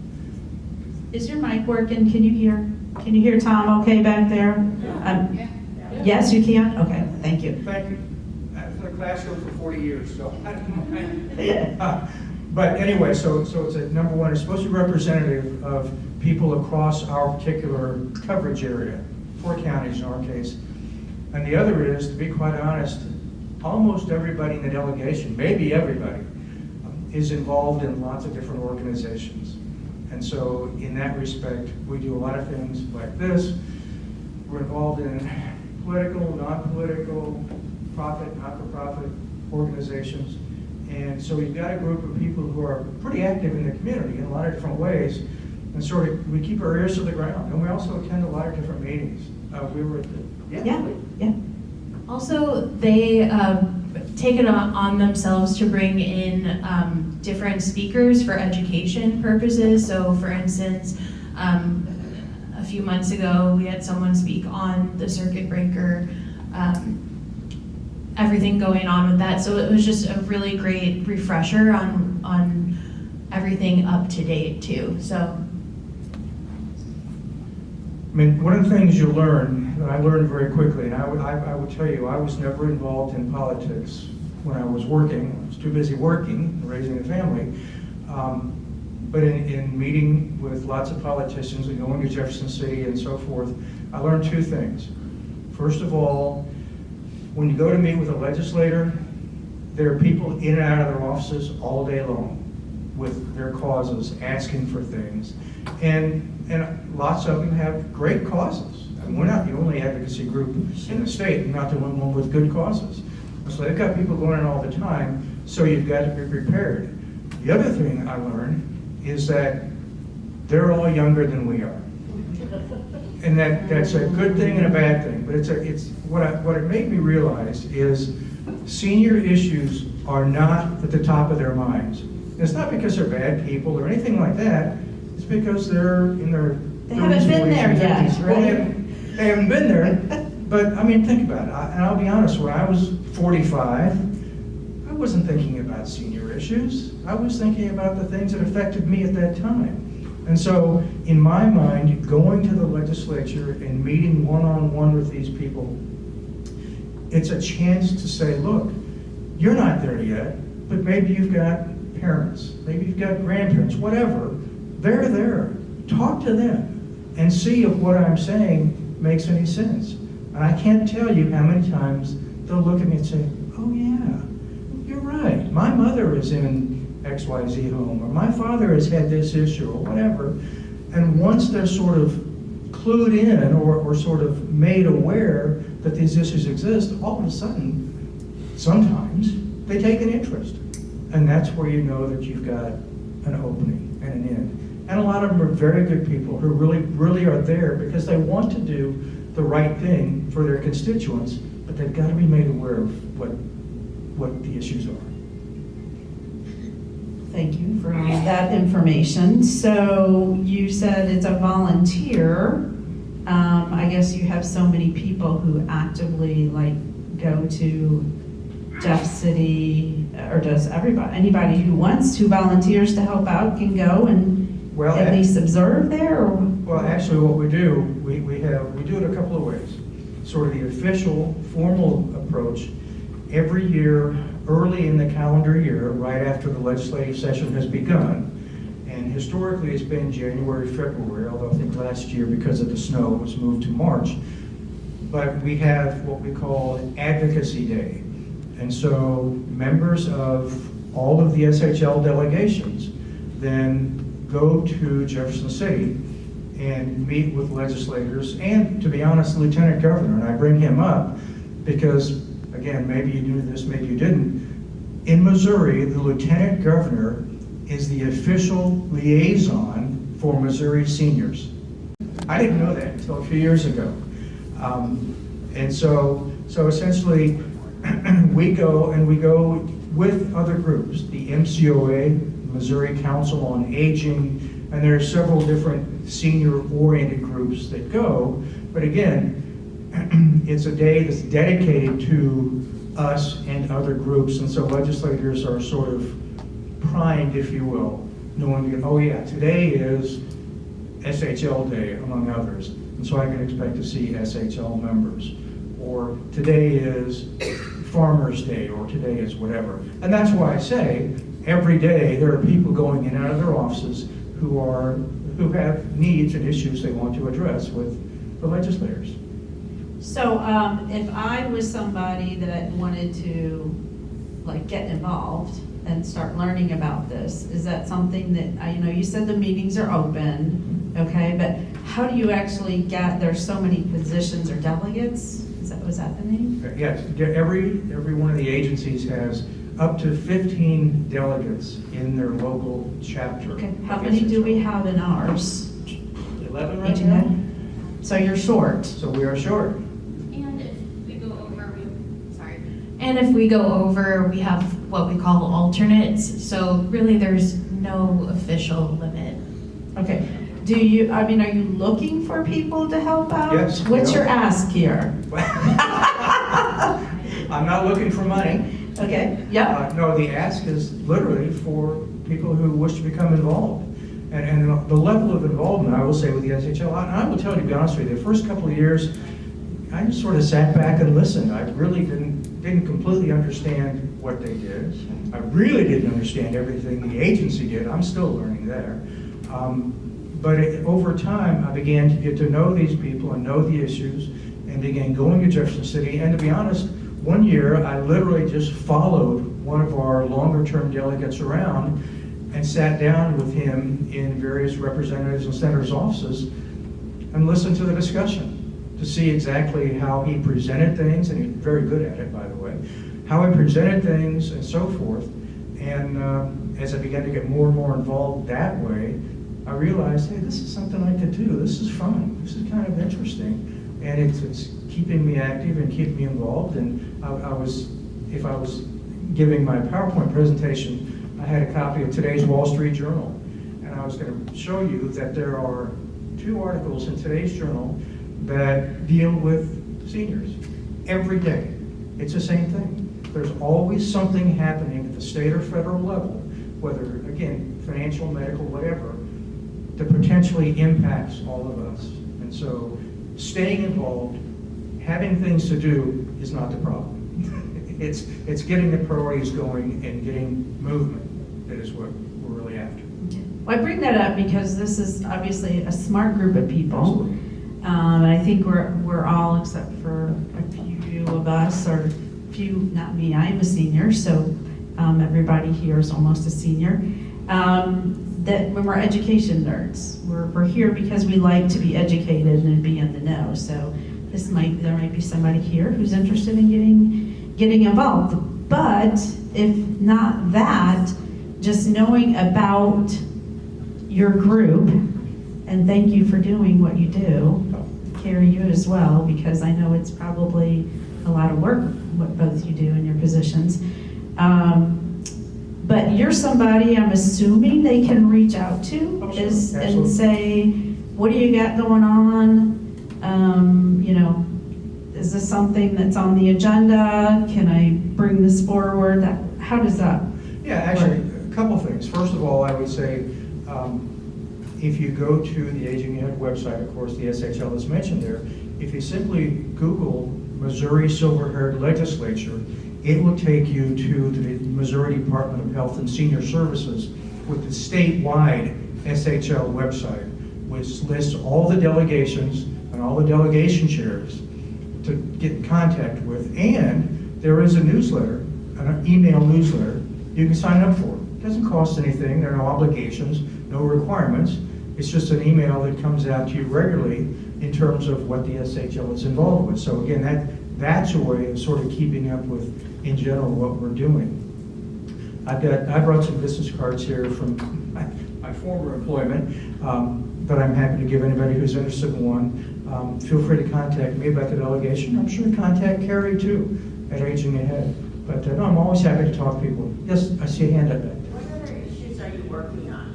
Is your mic working? Can you hear Tom okay back there? Yes, you can? Okay, thank you. Thank you. I was in the classroom for 40 years, so I don't mind. But anyway, so it's a, number one, it's supposed to be representative of people across our particular coverage area, 4 counties in our case. And the other is, to be quite honest, almost everybody in the delegation, maybe everybody, is involved in lots of different organizations. And so in that respect, we do a lot of things like this. We're involved in political, non-political, profit, not-for-profit organizations. And so we've got a group of people who are pretty active in the community in a lot of different ways. And sort of, we keep our ears to the ground. And we also attend a lot of different meetings. We were at the, Yeah. Also, they taken on themselves to bring in different speakers for education purposes. So for instance, a few months ago, we had someone speak on the circuit breaker, everything going on with that. So it was just a really great refresher on everything up to date too. So. I mean, one of the things you learn, that I learned very quickly, and I would tell you, I was never involved in politics when I was working. I was too busy working, raising a family. But in meeting with lots of politicians and going to Jefferson City and so forth, I learned two things. First of all, when you go to meet with a legislator, there are people in and out of their offices all day long with their causes, asking for things. And lots of them have great causes. And we're not the only advocacy group in the state, we're not the only one with good causes. So they've got people going in all the time, so you've got to be prepared. The other thing I learned is that they're all younger than we are. And that's a good thing and a bad thing. But it's what it made me realize is senior issues are not at the top of their minds. And it's not because they're bad people or anything like that. It's because they're in their They haven't been there yet, 50s. right? Well, they haven't been there. But I mean, think about it. And I'll be honest, when I was 45, I wasn't thinking about senior issues. I was thinking about the things that affected me at that time. And so, in my mind, going to the legislature and meeting one-on-one with these people, it's a chance to say, look, you're not there yet, but maybe you've got parents, maybe you've got grandparents, whatever. They're there. Talk to them and see if what I'm saying makes any sense. And I can't tell you how many times they'll look at me and say, oh yeah, you're right. My mother is in XYZ home, or my father has had this issue, or whatever. And once they're sort of clued in or sort of made aware that these issues exist, all of a sudden, sometimes, they take an interest. And that's where you know that you've got an opening and an end. And a lot of them are very good people who really are there because they want to do the right thing for their constituents, but they've got to be made aware of what the issues are. Thank you for that information. So you said it's a volunteer. I guess you have so many people who actively go to Jeff City, or does anybody who wants to volunteers to help out can go and at least observe there? Or? Well, actually what we do, we do it a couple of ways. Sort of the official, formal approach, every year, early in the calendar year, right after the legislative session has begun, and historically it's been January, February, although I think last year because of the snow it was moved to March, but we have what we call Advocacy Day. And so members of all of the SHL delegations then go to Jefferson City and meet with legislators and, to be honest, the Lieutenant Governor. And I bring him up because, again, maybe you knew this, maybe you didn't. In Missouri, the Lieutenant Governor is the official liaison for Missouri seniors. I didn't know that until a few years ago. And so essentially, we go with other groups, the MCOA, Missouri Council on Aging, and there are several different senior-oriented groups that go. But again, it's a day that's dedicated to us and other groups, and so legislators are sort of primed, if you will, knowing, oh yeah, today is SHL Day, among others, and so I can expect to see SHL members. Or today is Farmers Day, or today is whatever. And that's why I say, every day there are people going in and out of their offices who have needs and issues they want to address with the legislators. So if I was somebody that wanted to like get involved and start learning about this, is that something that, you said the meetings are open, okay, but how do you actually get, there's so many positions or delegates? Was that the name? Yes, every one of the agencies has up to 15 delegates in their local chapter. Okay, how many do we have in ours? 11 right Aging now? head? So you're short. So we are short. And if we go over, And if we go over, we have what we call alternates. So really, there's no official limit. Okay. Are you looking for people to help out? Yes, we What's are. your ask here? I'm not looking for money. Okay, yeah. No, the ask is literally for people who wish to become involved. And the level of involvement, I will say, with the SHL, I will tell you, to be honest with you, the first couple of years, I just sort of sat back and listened. I really didn't completely understand what they did. I really didn't understand everything the agency did. I'm still learning there. But over time, I began to get to know these people and know the issues and began going to Jefferson City. And to be honest, one year I literally just followed one of our longer-term delegates around and sat down with him in various representatives and senators' offices and listened to the discussion to see exactly how he presented things, and he's very good at it, by the way, how he presented things and so forth. And as I began to get more and more involved that way, I realized, hey, this is something I could do. This is fun. This is kind of interesting. And it's keeping me active and keeping me involved. And if I was giving my PowerPoint presentation, I had a copy of today's Wall Street Journal. And I was going to show you that there are 2 articles in today's journal that deal with seniors every day. It's the same thing. There's always something happening at the state or federal level, whether, again, financial, medical, whatever, that potentially impacts all of us. And so staying involved, having things to do is not the problem. It's getting the priorities going and getting movement that is what we're really after. Well, I bring that up because this is obviously a smart group of people. Absolutely. And I think we're all, except for a few of us, or few, not me, I'm a senior, so everybody here is almost a senior. That when we're education nerds, we're here because we like to be educated and be in the know. So there might be somebody here who's interested in getting involved. But if not that, just knowing about your group, and thank you for doing what you do, Carrie, you as well, because I know it's probably a lot of work what both you do in your positions. But you're somebody I'm assuming they can reach out to Oh, sure. and Absolutely. say, what do you got going on? Is this something that's on the agenda? Can I bring this forward? How does that? Yeah, actually, a couple things. First of all, I would say, if you go to the Aging Ahead website, of course, the SHL is mentioned there. If you simply Google Missouri Silver-Haired Legislature, it will take you to the Missouri Department of Health and Senior Services with the statewide SHL website, which lists all the delegations and all the delegation chairs to get in contact with. And there is a newsletter, an email newsletter you can sign up for. It doesn't cost anything. There are no obligations, no requirements. It's just an email that comes out to you regularly in terms of what the SHL is involved with. So again, that's a way of sort of keeping up with, in general, what we're doing. I brought some business cards here from my former employment that I'm happy to give anybody who's interested in one. Feel free to contact me about the delegation. I'm sure to contact Carrie too at Aging Ahead. But no, I'm always happy to talk to people. Yes, I see a hand up back there. What other issues are you working on?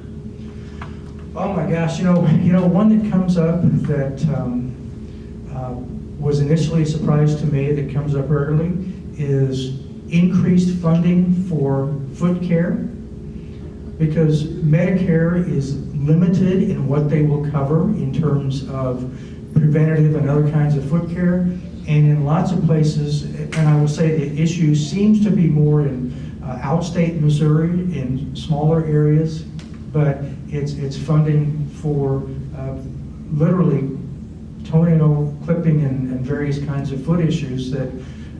Oh my gosh, one that comes up that was initially a surprise to me that comes up regularly is increased funding for foot care, because Medicare is limited in what they will cover in terms of preventative and other kinds of foot care. And in lots of places, and I will say the issue seems to be more in outstate Missouri, in smaller areas, but it's funding for literally toenail clipping and various kinds of foot issues that,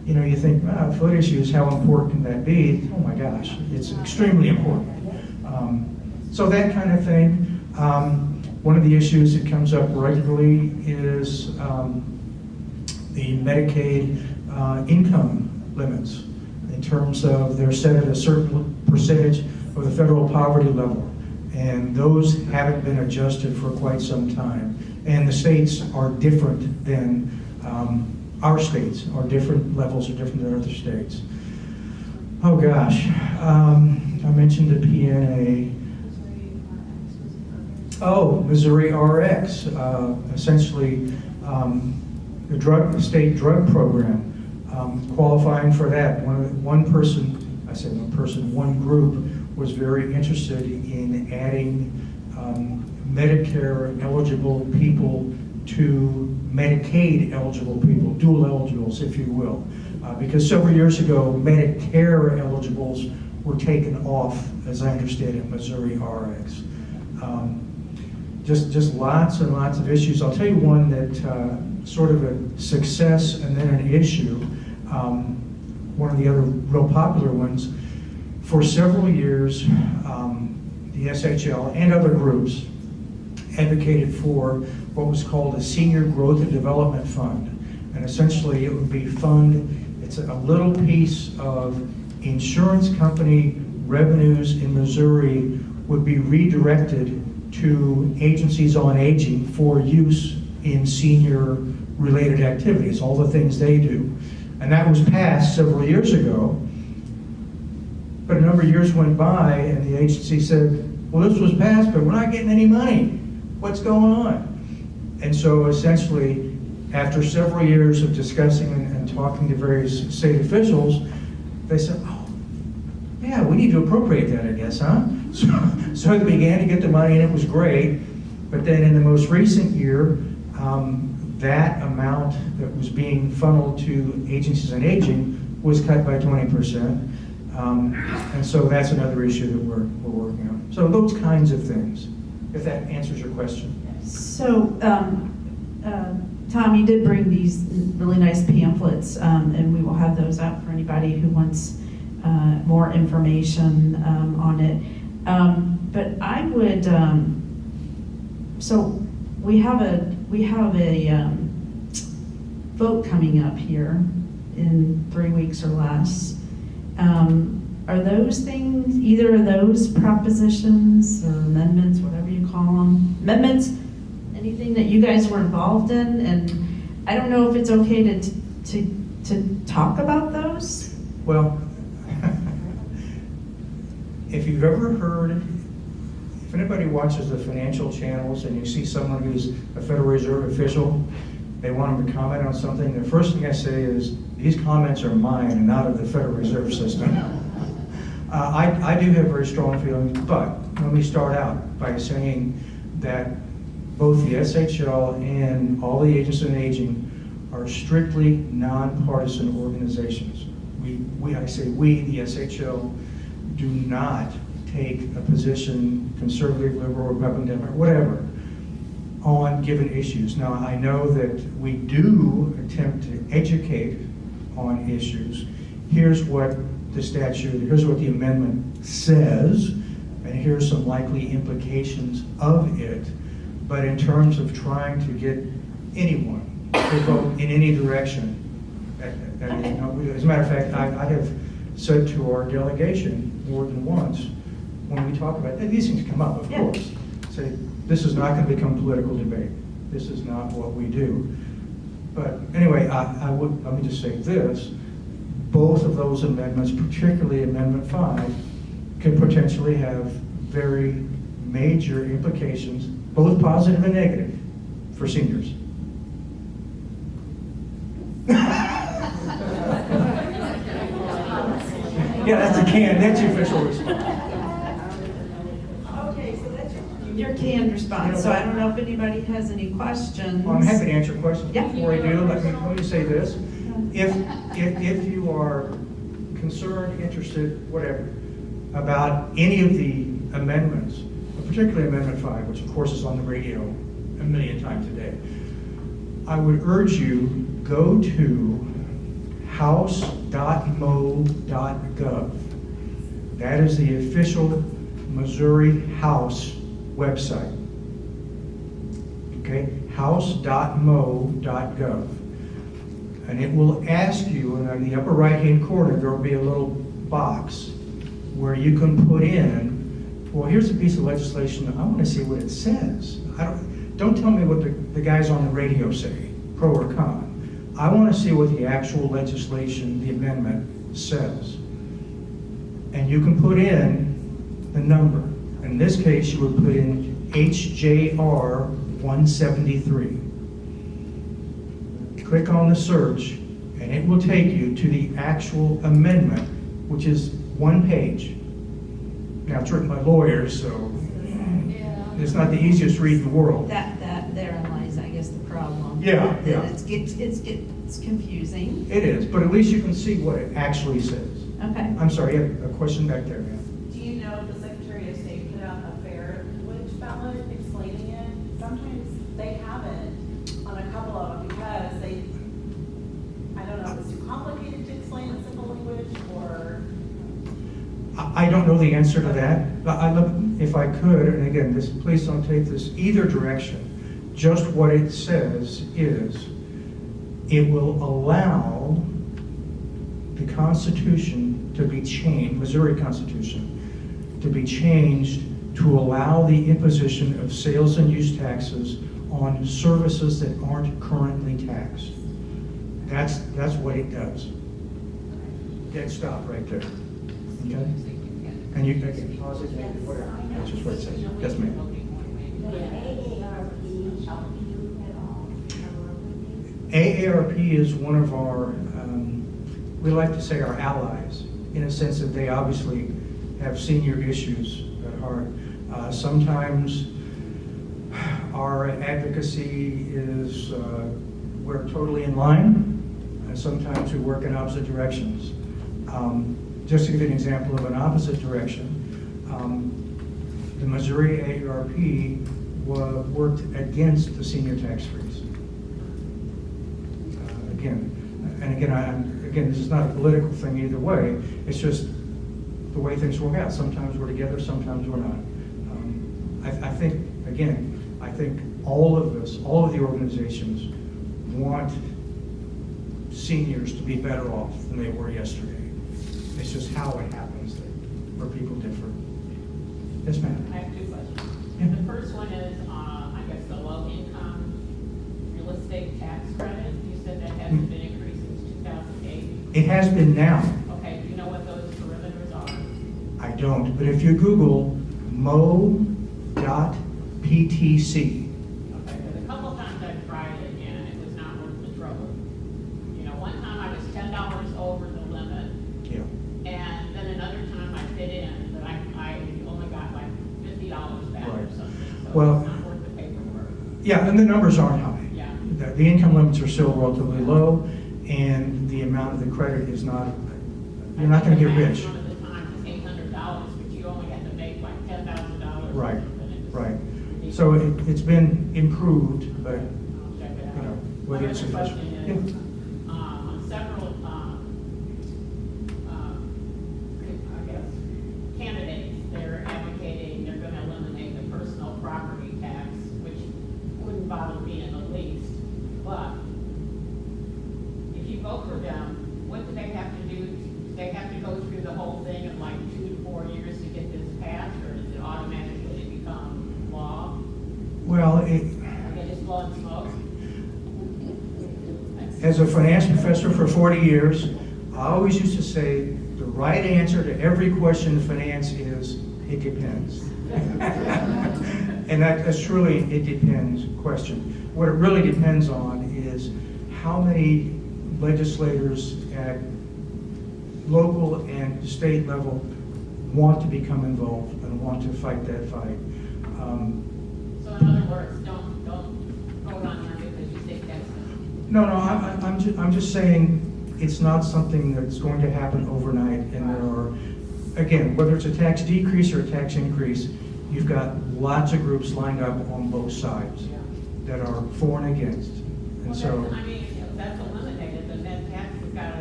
you think, foot issues, how important can that be? Oh my gosh, it's extremely important. So that kind of thing. One of the issues that comes up regularly is the Medicaid income limits, in terms of they're set at a certain percentage of the federal poverty level. And those haven't been adjusted for quite some time. And the states are different than, our states are different, levels are different than other states. Oh gosh, I mentioned the PNA. Oh, Missouri RX, essentially the state drug program, qualifying for that. One group was very interested in adding Medicare eligible people to Medicaid eligible people, dual eligibles, if you will. Because several years ago, Medicare eligibles were taken off, as I understand it, Missouri RX. Just lots and lots of issues. I'll tell you one that sort of a success and then an issue. One of the other real popular ones. For several years, the SHL and other groups advocated for what was called a Senior Growth and Development Fund. And essentially it would be it's a little piece of insurance company revenues in Missouri would be redirected to agencies on aging for use in senior related activities, all the things they do. And that was passed several years ago. But a number of years went by and the agency said, well, this was passed, but we're not getting any money. What's going on? And so essentially, after several years of discussing and talking to various state officials, they said, oh, yeah, we need to appropriate that, I guess, huh? So they began to get the money and it was great. But then in the most recent year, that amount that was being funneled to agencies on aging was cut by 20%. And so that's another issue that we're working on. So those kinds of things, if that answers your question. So, Tom, you did bring these really nice pamphlets, and we will have those out for anybody who wants more information on it. But I would, so we have a vote coming up here in 3 weeks or less. Are those things, either of those propositions or amendments, whatever you call them, amendments, anything that you guys were involved in? And I don't know if it's okay to talk about those. Well, if you've ever heard, if anybody watches the financial channels and you see someone who's a Federal Reserve official, they want them to comment on something, the first thing I say is, these comments are mine and not of the Federal Reserve System. I do have very strong feelings, but let me start out by saying that both the SHL and all the agencies on aging are strictly nonpartisan organizations. I say we, the SHL, do not take a position, conservative, liberal, Republican, Democrat, whatever, on given issues. Now, I know that we do attempt to educate on issues. Here's what the statute, here's what the amendment says, and here's some likely implications of it. But in terms of trying to get anyone to vote in any direction, that is not, as a matter of fact, I have said to our delegation more than once, when we talk about, and these things come up, of course, say, this is not going to become political debate. This is not what we do. But anyway, let me just say this. Both of those amendments, particularly Amendment 5, can potentially have very major implications, both positive and negative, for seniors. Yeah, that's the official response. Okay, so that's your canned response. So I don't know if anybody has any questions. Well, I'm happy to answer questions. Yeah. Before I do, let me say this. If you are concerned, interested, whatever, about any of the amendments, particularly Amendment 5, which of course is on the radio a million times a day, I would urge you, go to house.mo.gov. That is the official Missouri House website. Okay, house.mo.gov. And it will ask you, and in the upper right-hand corner, there will be a little box where you can put in, well, here's a piece of legislation, I want to see what it says. Don't tell me what the guys on the radio say, pro or con. I want to see what the actual legislation, the amendment, says. And you can put in the number. In this case, you would put in HJR 173. Click on the search, and it will take you to the actual amendment, which is one page. Now, it's written by lawyers, so it's not the easiest read in the world. That therein lies, I guess, the problem. Yeah. It's confusing. It is, but at least you can see what it actually says. Okay. I'm sorry, you have a question back there, ma'am. Do you know if the Secretary of State put out a fair language ballot explaining it? Sometimes they haven't on a couple of them because I don't know if it's too complicated to explain in simple language or. I don't know the answer to that, but if I could, and again, please don't take this either direction, just what it says is, it will allow the Constitution to be changed, Missouri Constitution, to be changed to allow the imposition of sales and use taxes on services that aren't currently taxed. That's what it does. Dead stop right there. Okay? And you can pause it, whatever. That's just what it says. Yes, ma'am. AARP is one of our, we like to say our allies, in a sense that they obviously have senior issues at heart. Sometimes our advocacy is, we're totally in line, and sometimes we work in opposite directions. Just to give you an example of an opposite direction, the Missouri AARP worked against the senior tax freeze. Again, this is not a political thing either way. It's just the way things work out. Sometimes we're together, sometimes we're not. I think all of us, all of the organizations want seniors to be better off than they were yesterday. It's just how it happens where people differ. Yes, ma'am. I have two questions. Yeah. The first one is, I guess, the low-income real estate tax credit. You said that hasn't been increased since 2008. It has been now. Okay, do you know what those perimeters are? I don't, but if you Google mo.ptc, Okay, because a couple times I've tried it and it was not worth the trouble. You know, one time I was $10 over the limit, yeah. and then another time I fit in, but I only got like $50 back or Right. something. So Well, it's not worth the paperwork. Yeah, and the numbers aren't high. Yeah. The income limits are still relatively low, and the amount of the credit is not, you're not going to get rich. Some of the time is $800, but you only had to make like $10,000. Right, right. So it's been improved, but, I'll check it you know, out. whether My it's other question sufficient. is, on several, I guess, candidates, they're advocating, they're gonna eliminate the personal property tax, which wouldn't bother me in the least, but if you vote for them, what do they have to do? Do they have to go through the whole thing of like 2 to 4 years to get this passed, or does it automatically become law? Well, Or they just blow and smoke? as a finance professor for 40 years, I always used to say, the right answer to every question in finance is, it depends. And that's truly, it depends question. What it really depends on is how many legislators at local and state level want to become involved and want to fight that fight. So in other words, don't vote on them because you think that's. No, I'm just saying it's not something that's going to happen overnight, and there are, again, whether it's a tax decrease or a tax increase, you've got lots of groups lined up on both sides that are for and against. And Well, so, that's, I mean, if that's eliminated, then that tax has got to,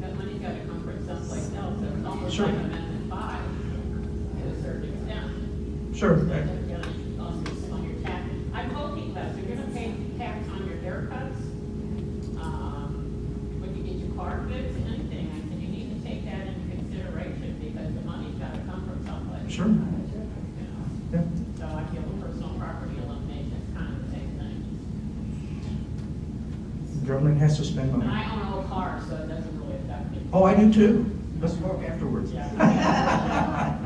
that money's got to come from someplace else. So it's almost Sure. like Amendment 5 to a certain extent. sure, They're gonna also on your tax. I'm hoping that you're gonna pay tax on your haircuts, when you get your car fixed, anything, and you need to take that into consideration because the money's gotta come from someplace. sure, You know? yeah. So I feel the personal property elimination is kind of the same thing. Government has to spend And money. I own an old car, so it doesn't really affect me. Oh, I do too. Let's talk afterwards. Yeah.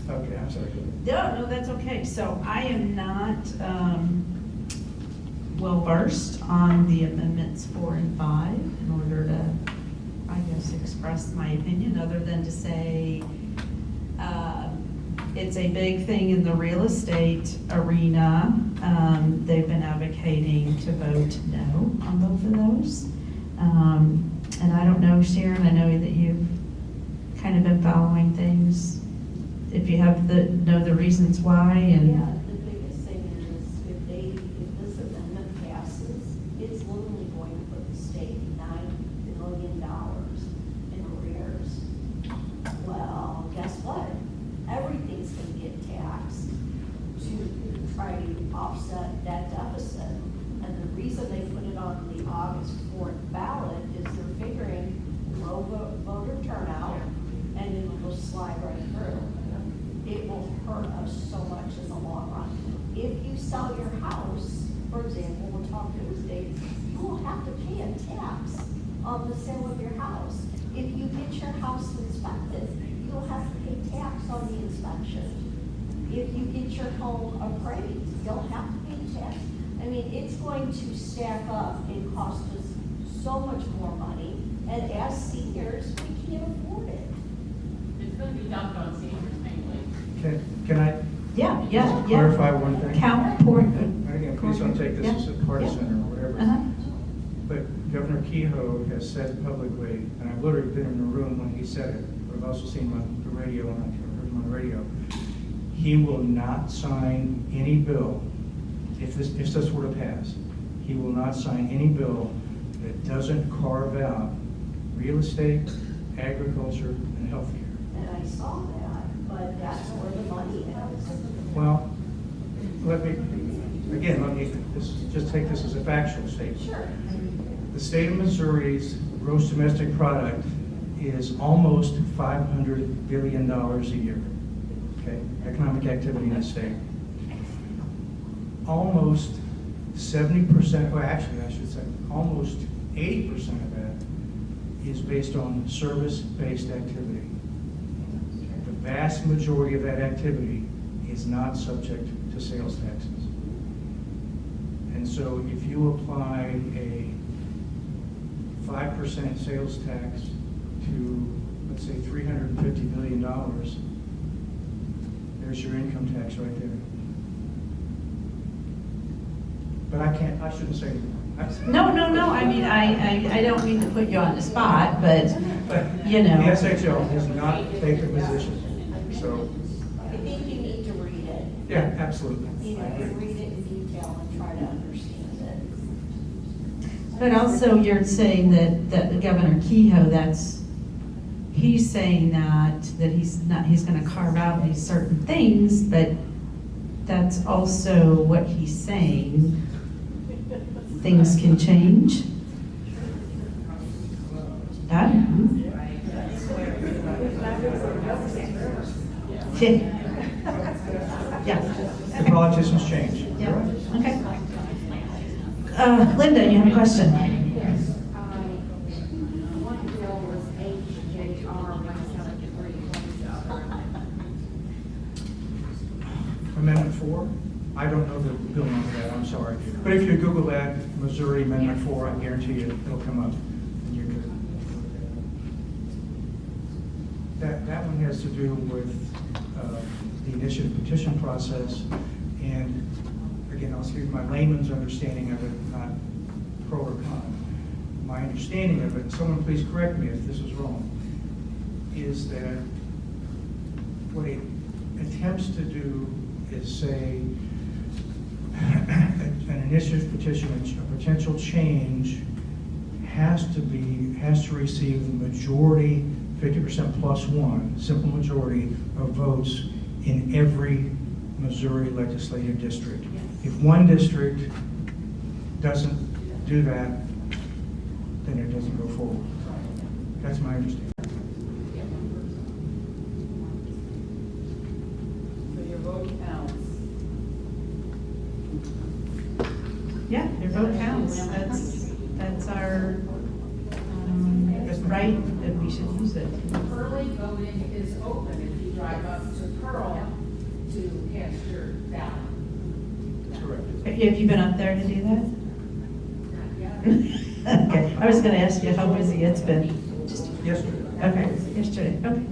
Okay, I'm sorry. No, that's okay. So I am not well-versed on the amendments 4 and 5 in order to, I guess, express my opinion, other than to say it's a big thing in the real estate arena. They've been advocating to vote no on both of those. And I don't know, Sharon, I know that you've kind of been following things. If you have know the reasons why and. Yeah, the biggest thing is if this amendment passes, it's literally going to put the state $9 billion in arrears. Well, guess what? Everything's gonna get taxed to try to offset that deficit. And the reason they put it on the August 4th ballot is they're figuring low voter turnout and it will just slide right through. It will hurt us so much in the long run. If you sell your house, for example, we'll talk real estate, you will have to pay a tax on the sale of your house. If you get your house inspected, you'll have to pay tax on the inspection. If you get your home appraised, you'll have to pay tax. I mean, it's going to stack up and cost us so much more money, and as seniors, we can't afford it. It's gonna be dumped on seniors mainly. Can I Yeah. clarify one thing? And Again, please don't take this as a partisan or whatever. Uh-huh. But Governor Kehoe has said publicly, and I've literally been in the room when he said it, but I've also seen him on the radio, and I've heard him on the radio. He will not sign any bill, if this were to pass, he will not sign any bill that doesn't carve out real estate, agriculture, and healthcare. And I saw that, but that's where the money is. Well, let me just take this as a factual statement. Sure. The state of Missouri's gross domestic product is almost $500 billion a year, okay? Economic activity in the state. Almost 70%, well, actually, I should say, almost 80% of that is based on service-based activity. The vast majority of that activity is not subject to sales taxes. And so if you apply a 5% sales tax to, let's say, $350 billion, there's your income tax right there. But I shouldn't say anymore. No. I mean, I don't mean to put you on the spot, but, you know. The SHL has not taken a position, so, I think you need to read it. yeah, absolutely. You know, I agree. read it in detail and try to understand it. But also, you're saying that Governor Kehoe, he's saying that he's gonna carve out these certain things, but that's also what he's saying. Things can change. The Yeah. politicians change. Yeah, okay. Linda, you have a question? Yes, one bill was HJR 173. Amendment 4? I don't know the bill number of that, I'm sorry. But if you Google that, Missouri Amendment 4, I guarantee you it'll come up. And you could. That one has to do with the initiative petition process. And again, I'll give you my layman's understanding of it, not pro or con. My understanding of it, and someone please correct me if this is wrong, is that what it attempts to do is say, an initiative petition, a potential change has to receive the majority, 50% plus one, simple majority of votes in every Missouri legislative district. If one district doesn't do that, then it doesn't go forward. That's my understanding. So your vote counts. Yeah, your vote counts. That's our right, and we should use it. Early voting is open if you drive up to Pearl to cast your ballot. Correct. Have you been up there to do that? Not yet. Okay, I was gonna ask you how busy it's been. Yesterday. Okay, yesterday, okay.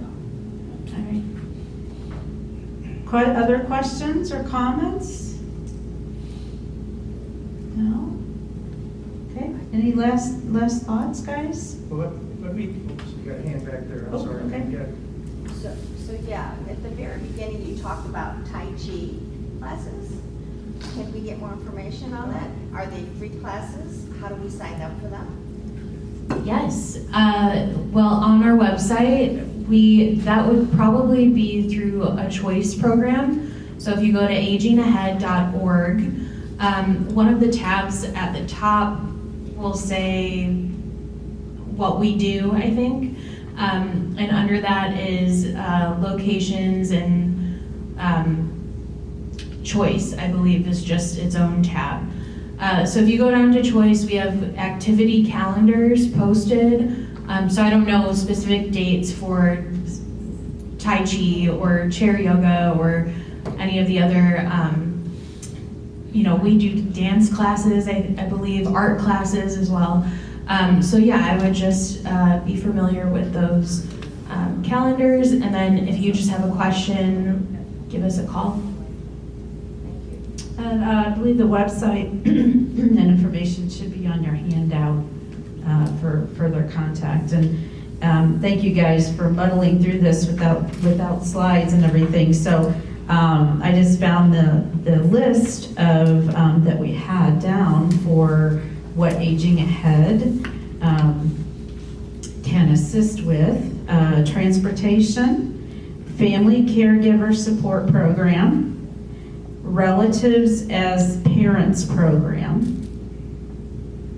All right. Other questions or comments? No? Okay, any last thoughts, guys? Well, let me, oops, you got a hand back there, I'm Oh, sorry. okay. Yeah. So yeah, at the very beginning, you talked about Tai Chi classes. Can we get more information on that? Are they free classes? How do we sign up for them? Yes. Well, on our website, that would probably be through a choice program. So if you go to agingahead.org, one of the tabs at the top will say what we do, I think. And under that is locations and choice, I believe, is just its own tab. So if you go down to choice, we have activity calendars posted. So I don't know specific dates for Tai Chi or chair yoga or any of the other, we do dance classes, I believe, art classes as well. So yeah, I would just be familiar with those calendars, and then if you just have a question, give us a call. And I believe the website and information should be on your handout for further contact. And thank you guys for muddling through this without slides and everything. So I just found the list of that we had down for what Aging Ahead can assist with: transportation, family caregiver support program, relatives as parents program,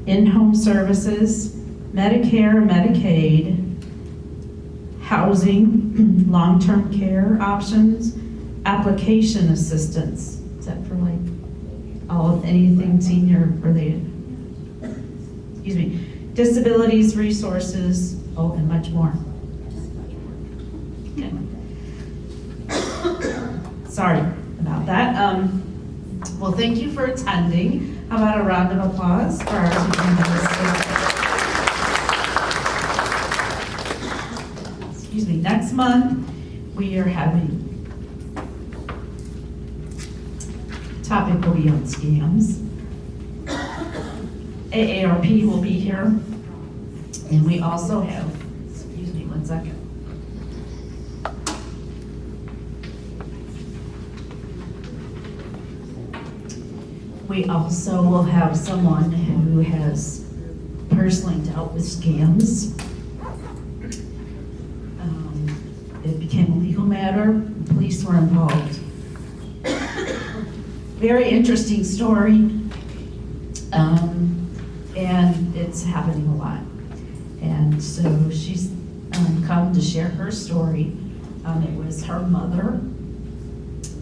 in-home services, Medicare, Medicaid, housing, long-term care options, application assistance. Is that for anything senior related? Excuse me. Disabilities, resources, and much more. Okay. Sorry about that. Well, thank you for attending. How about a round of applause for our superintendent? Excuse me. Next month, we are having, topic will be on scams. AARP will be here. And we also have, excuse me one second. We also will have someone who has personally dealt with scams. It became a legal matter. Police were involved. Very interesting story. And it's happening a lot. And so she's come to share her story. It was her mother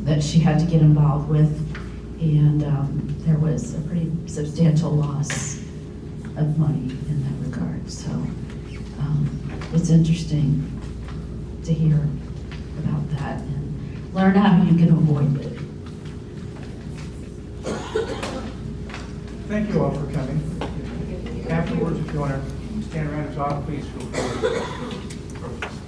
that she had to get involved with. And there was a pretty substantial loss of money in that regard. So it's interesting to hear about that and learn how you can avoid it. Thank you all for coming. Afterwards, if you want to stand around and talk, please feel free.